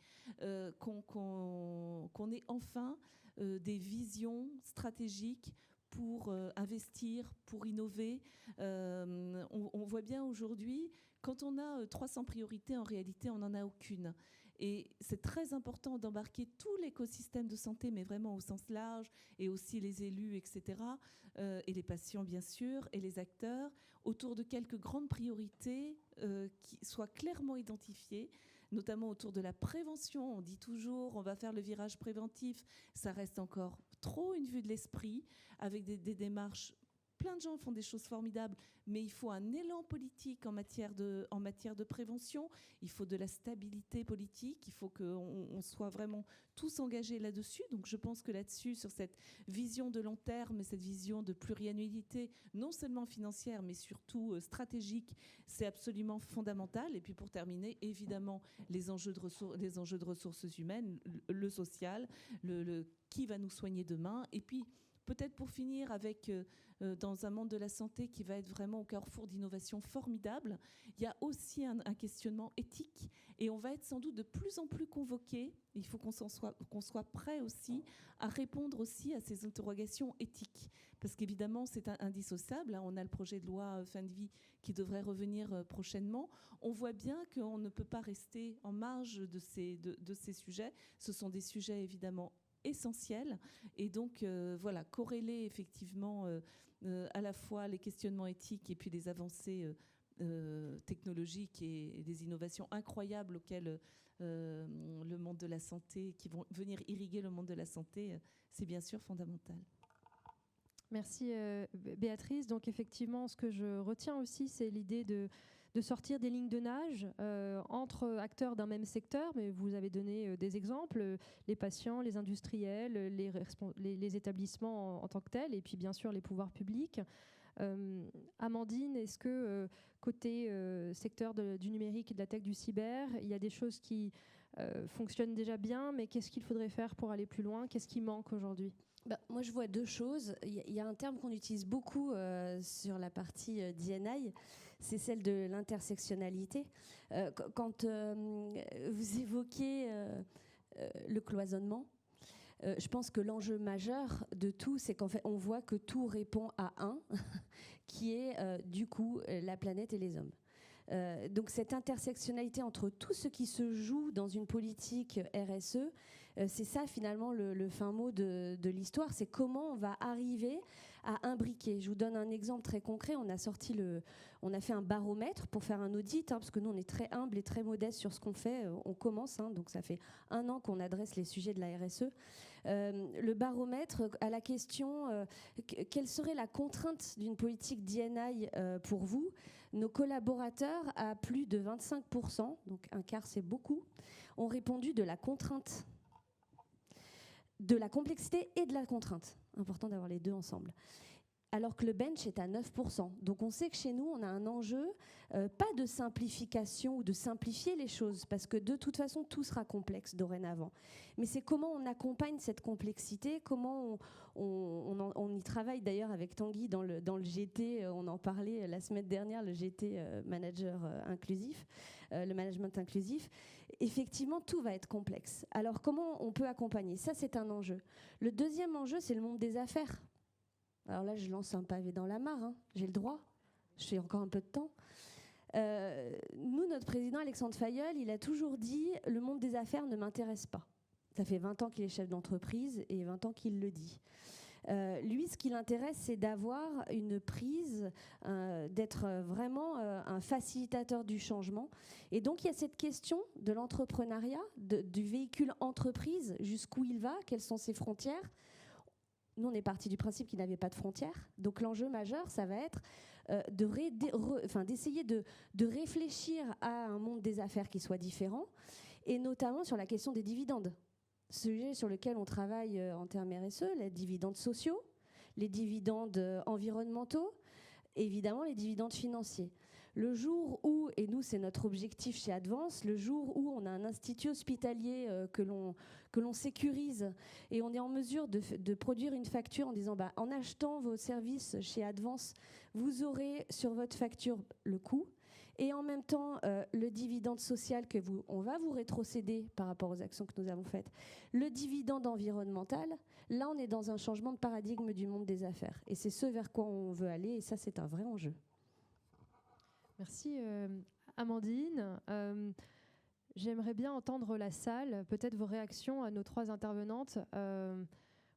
qu'on ait enfin des visions stratégiques pour investir, pour innover. On voit bien aujourd'hui, quand on a 300 priorités, en réalité, on n'en a aucune. Et c'est très important d'embarquer tout l'écosystème de santé, mais vraiment au sens large, et aussi les élus, etc., et les patients, bien sûr, et les acteurs, autour de quelques grandes priorités qui soient clairement identifiées, notamment autour de la prévention. On dit toujours, on va faire le virage préventif. Ça reste encore trop une vue de l'esprit, avec des démarches plein de gens font des choses formidables, mais il faut un élan politique en matière de prévention. Il faut de la stabilité politique. Il faut qu'on soit vraiment tous engagés là-dessus. Donc je pense que là-dessus, sur cette vision de long terme, cette vision de pluriannualité, non seulement financière, mais surtout stratégique, c'est absolument fondamental. Et puis pour terminer, évidemment, les enjeux de ressources humaines, le social, qui va nous soigner demain. Et puis peut-être pour finir avec, dans un monde de la santé qui va être vraiment au carrefour d'innovations formidables, il y a aussi un questionnement éthique et on va être sans doute de plus en plus convoqués. Il faut qu'on soit prêt aussi à répondre aussi à ces interrogations éthiques. Parce qu'évidemment, c'est indissociable. On a le projet de loi fin de vie qui devrait revenir prochainement. On voit bien qu'on ne peut pas rester en marge de ces sujets. Ce sont des sujets évidemment essentiel et donc voilà, corréler effectivement à la fois les questionnements éthiques et puis les avancées technologiques et des innovations incroyables auxquelles le monde de la santé, qui vont venir irriguer le monde de la santé, c'est bien sûr fondamental. Merci Béatrice. Donc effectivement, ce que je retiens aussi, c'est l'idée de sortir des lignes de nage entre acteurs d'un même secteur, mais vous avez donné des exemples, les patients, les industriels, les établissements en tant que tels, et puis bien sûr les pouvoirs publics. Amandine, est-ce que côté secteur du numérique et de la tech, du cyber, il y a des choses qui fonctionnent déjà bien, mais qu'est-ce qu'il faudrait faire pour aller plus loin? Qu'est-ce qui manque aujourd'hui? Moi, je vois deux choses. Il y a un terme qu'on utilise beaucoup sur la partie D&I, c'est celle de l'intersectionnalité. Quand vous évoquez le cloisonnement, je pense que l'enjeu majeur de tout, c'est qu'en fait, on voit que tout répond à un, qui est du coup la planète et les hommes. Donc cette intersectionnalité entre tout ce qui se joue dans une politique RSE, c'est ça finalement le fin mot de l'histoire, c'est comment on va arriver à imbriquer. Je vous donne un exemple très concret. On a fait un baromètre pour faire un audit, parce que nous on est très humble et très modeste sur ce qu'on fait. On commence, donc ça fait 1 an qu'on adresse les sujets de la RSE. Le baromètre à la question quelle serait la contrainte d'une politique D&I pour vous, nos collaborateurs, à plus de 25%, donc un quart c'est beaucoup, ont répondu de la contrainte, de la complexité et de la contrainte. Important d'avoir les deux ensemble. Alors que le bench est à 9%. Donc on sait que chez nous, on a un enjeu, pas de simplification ou de simplifier les choses, parce que de toute façon, tout sera complexe dorénavant. Mais c'est comment on accompagne cette complexité, comment on y travaille d'ailleurs avec Tanguy dans le GT, on en parlait la semaine dernière, le GT manager inclusif, le management inclusif. Effectivement, tout va être complexe. Alors comment on peut accompagner? Ça, c'est un enjeu. Le deuxième enjeu, c'est le monde des affaires. Alors là, je lance un pavé dans la mare, j'ai le droit, j'ai encore un peu de temps. Nous, notre président Alexandre Fayolle, il a toujours dit « le monde des affaires ne m'intéresse pas ». Ça fait 20 ans qu'il est chef d'entreprise et 20 ans qu'il le dit. Lui, ce qui l'intéresse, c'est d'avoir une prise, d'être vraiment un facilitateur du changement. Et donc, il y a cette question de l'entrepreneuriat, du véhicule entreprise, jusqu'où il va, quelles sont ses frontières. Nous, on est parti du principe qu'il n'avait pas de frontières. Donc l'enjeu majeur, ça va être d'essayer de réfléchir à un monde des affaires qui soit différent, et notamment sur la question des dividendes. Sujet sur lequel on travaille en termes RSE, les dividendes sociaux, les dividendes environnementaux, et évidemment les dividendes financiers. Le jour où, et nous c'est notre objectif chez Advance, le jour où on a un institut hospitalier que l'on sécurise et on est en mesure de produire une facture en disant en achetant vos services chez Advance, vous aurez sur votre facture le coût et en même temps le dividende social on va vous rétrocéder par rapport aux actions que nous avons faites, le dividende environnemental, là on est dans un changement de paradigme du monde des affaires et c'est ce vers quoi on veut aller et ça c'est un vrai enjeu. Merci Amandine. J'aimerais bien entendre la salle, peut-être vos réactions à nos 3 intervenantes.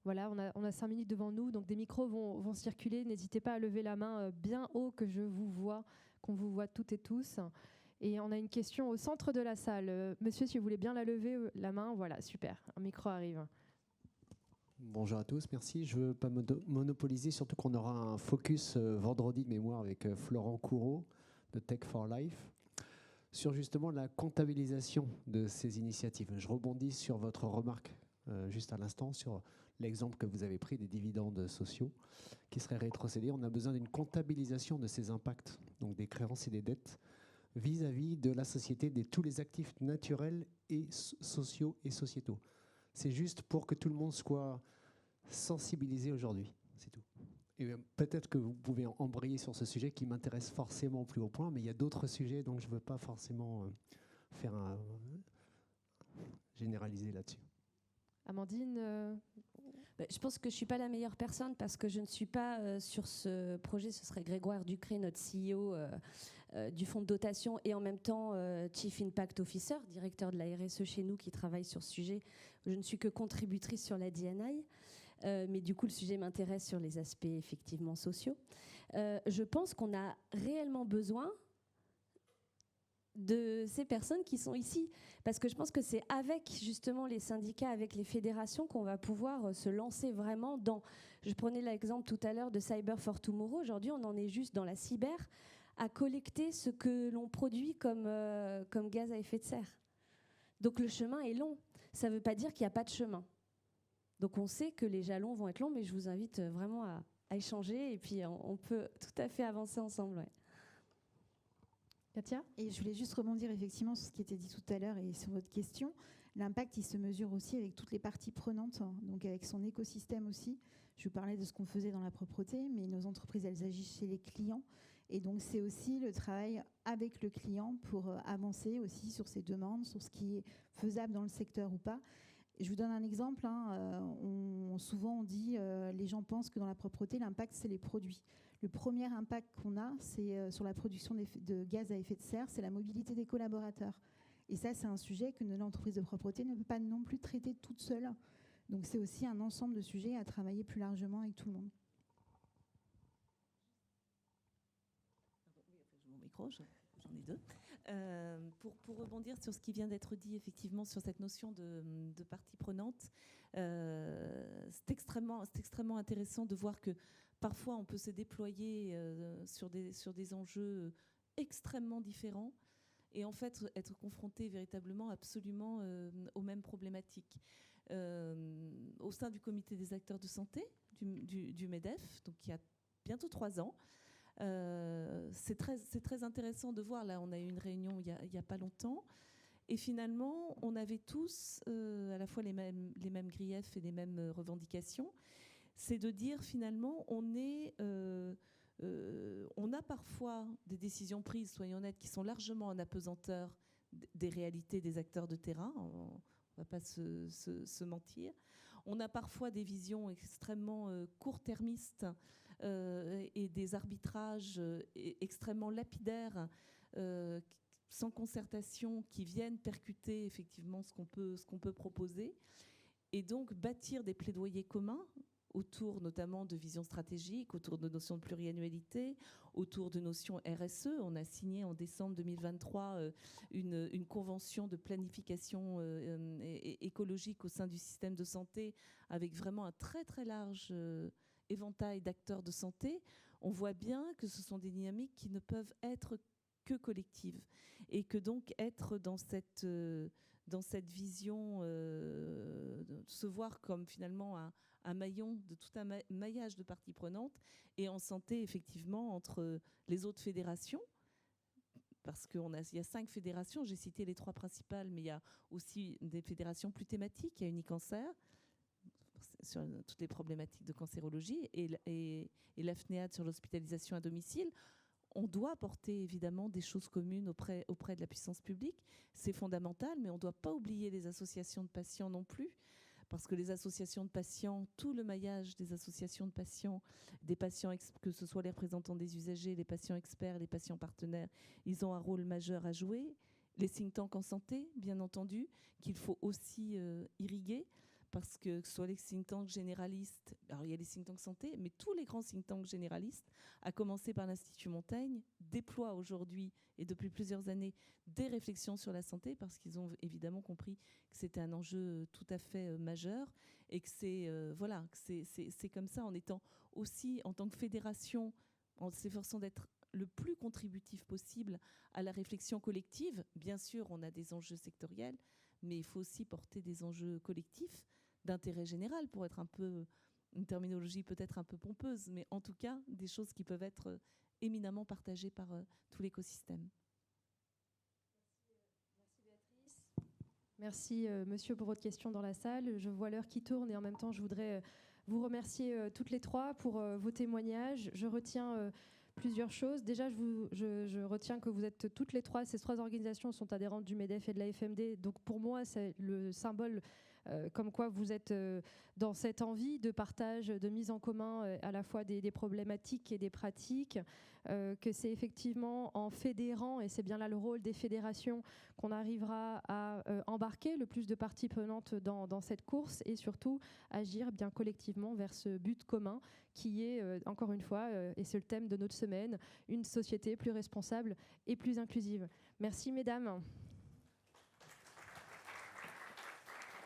Voilà, on a 5 minutes devant nous, donc des micros vont circuler. N'hésitez pas à lever la main bien haut, que je vous vois, qu'on vous voit toutes et tous. Et on a une question au centre de la salle. Monsieur, si vous voulez bien la lever, la main, voilà, super, un micro arrive. Bonjour à tous, merci. Je ne veux pas monopoliser, surtout qu'on aura un focus vendredi de mémoire avec Florent Coureau de Tech for Life sur justement la comptabilisation de ces initiatives. Je rebondis sur votre remarque juste à l'instant sur l'exemple que vous avez pris des dividendes sociaux qui seraient rétrocédés. On a besoin d'une comptabilisation de ces impacts, donc des créances et des dettes, vis-à-vis de la société, de tous les actifs naturels et sociaux et sociétaux. C'est juste pour que tout le monde soit sensibilisé aujourd'hui, c'est tout. Et peut-être que vous pouvez embrayer sur ce sujet qui m'intéresse forcément au plus haut point, mais il y a d'autres sujets, donc je ne veux pas forcément généraliser là-dessus. Amandine Je pense que je ne suis pas la meilleure personne parce que je ne suis pas sur ce projet. Ce serait Grégoire Ducré, notre CEO du fonds de dotation et en même temps Chief Impact Officer, directeur de la RSE chez nous qui travaille sur ce sujet. Je ne suis que contributrice sur la D&I, mais du coup le sujet m'intéresse sur les aspects effectivement sociaux. Je pense qu'on a réellement besoin de ces personnes qui sont ici. Parce que je pense que c'est avec justement les syndicats, avec les fédérations qu'on va pouvoir se lancer vraiment dans... Je prenais l'exemple tout à l'heure de Cyber for Tomorrow. Aujourd'hui, on en est juste dans la cyber à collecter ce que l'on produit comme gaz à effet de serre. Donc le chemin est long. Ça ne veut pas dire qu'il n'y a pas de chemin. Donc on sait que les jalons vont être longs, mais je vous invite vraiment à échanger et puis on peut tout à fait avancer ensemble. Ouais. Katia ? Et je voulais juste rebondir effectivement sur ce qui était dit tout à l'heure et sur votre question. L'impact, il se mesure aussi avec toutes les parties prenantes, donc avec son écosystème aussi. Je vous parlais de ce qu'on faisait dans la propreté, mais nos entreprises, elles agissent chez les clients. Et donc, c'est aussi le travail avec le client pour avancer aussi sur ses demandes, sur ce qui est faisable dans le secteur ou pas. Je vous donne un exemple. Souvent, on dit, les gens pensent que dans la propreté, l'impact, c'est les produits. Le premier impact qu'on a, c'est sur la production de gaz à effet de serre, c'est la mobilité des collaborateurs. Et ça, c'est un sujet que l'entreprise de propreté ne peut pas non plus traiter toute seule. Donc, c'est aussi un ensemble de sujets à travailler plus largement avec tout le monde. Mon micro, j'en ai deux. Pour rebondir sur ce qui vient d'être dit, effectivement, sur cette notion de partie prenante, c'est extrêmement intéressant de voir que parfois on peut se déployer sur des enjeux extrêmement différents et en fait être confronté véritablement absolument aux mêmes problématiques. Au sein du comité des acteurs de santé, du MEDEF, donc il y a bientôt 3 ans, c'est très intéressant de voir. Là, on a eu une réunion il n'y a pas longtemps. Et finalement, on avait tous à la fois les mêmes griefs et les mêmes revendications. C'est de dire finalement, on a parfois des décisions prises, soyons honnêtes, qui sont largement en apesanteur des réalités des acteurs de terrain. On ne va pas se mentir. On a parfois des visions extrêmement court-termistes et des arbitrages extrêmement lapidaires, sans concertation, qui viennent percuter effectivement ce qu'on peut proposer. Et donc bâtir des plaidoyers communs autour notamment de visions stratégiques, autour de notions de pluriannualité, autour de notions RSE. On a signé en décembre 2023 une convention de planification écologique au sein du système de santé avec vraiment un très très large éventail d'acteurs de santé. On voit bien que ce sont des dynamiques qui ne peuvent être que collectives et que donc être dans cette vision, se voir comme finalement un maillon de tout un maillage de parties prenantes et en santé effectivement entre les autres fédérations, parce qu'il y a 5 fédérations, j'ai cité les 3 principales, mais il y a aussi des fédérations plus thématiques. Il y a Unicancer sur toutes les problématiques de cancérologie et la FNEAD sur l'hospitalisation à domicile. On doit apporter évidemment des choses communes auprès de la puissance publique. C'est fondamental, mais on ne doit pas oublier les associations de patients non plus, parce que les associations de patients, tout le maillage des associations de patients, des patients, que ce soit les représentants des usagers, les patients experts, les patients partenaires, ils ont un rôle majeur à jouer. Les think tanks en santé, bien entendu, qu'il faut aussi irriguer, parce que ce soit les think tanks généralistes, alors il y a les think tanks santé, mais tous les grands think tanks généralistes, à commencer par l'Institut Montaigne, déploient aujourd'hui et depuis plusieurs années des réflexions sur la santé, parce qu'ils ont évidemment compris que c'était un enjeu tout à fait majeur, et que c'est comme ça, en étant aussi, en tant que fédération, en s'efforçant d'être le plus contributif possible à la réflexion collective. Bien sûr, on a des enjeux sectoriels, mais il faut aussi porter des enjeux collectifs d'intérêt général, pour être un peu, une terminologie peut-être un peu pompeuse, mais en tout cas des choses qui peuvent être éminemment partagées par tout l'écosystème. Merci monsieur pour votre question dans la salle. Je vois l'heure qui tourne et en même temps je voudrais vous remercier toutes les trois pour vos témoignages. Je retiens plusieurs choses. Déjà, je retiens que vous êtes toutes les trois, ces trois organisations sont adhérentes du MEDEF et de la FMD. Donc pour moi, c'est le symbole comme quoi vous êtes dans cette envie de partage, de mise en commun à la fois des problématiques et des pratiques, que c'est effectivement en fédérant, et c'est bien là le rôle des fédérations, qu'on arrivera à embarquer le plus de parties prenantes dans cette course et surtout agir bien collectivement vers ce but commun qui est, encore une fois, et c'est le thème de notre semaine, une société plus responsable et plus inclusive. Merci mesdames.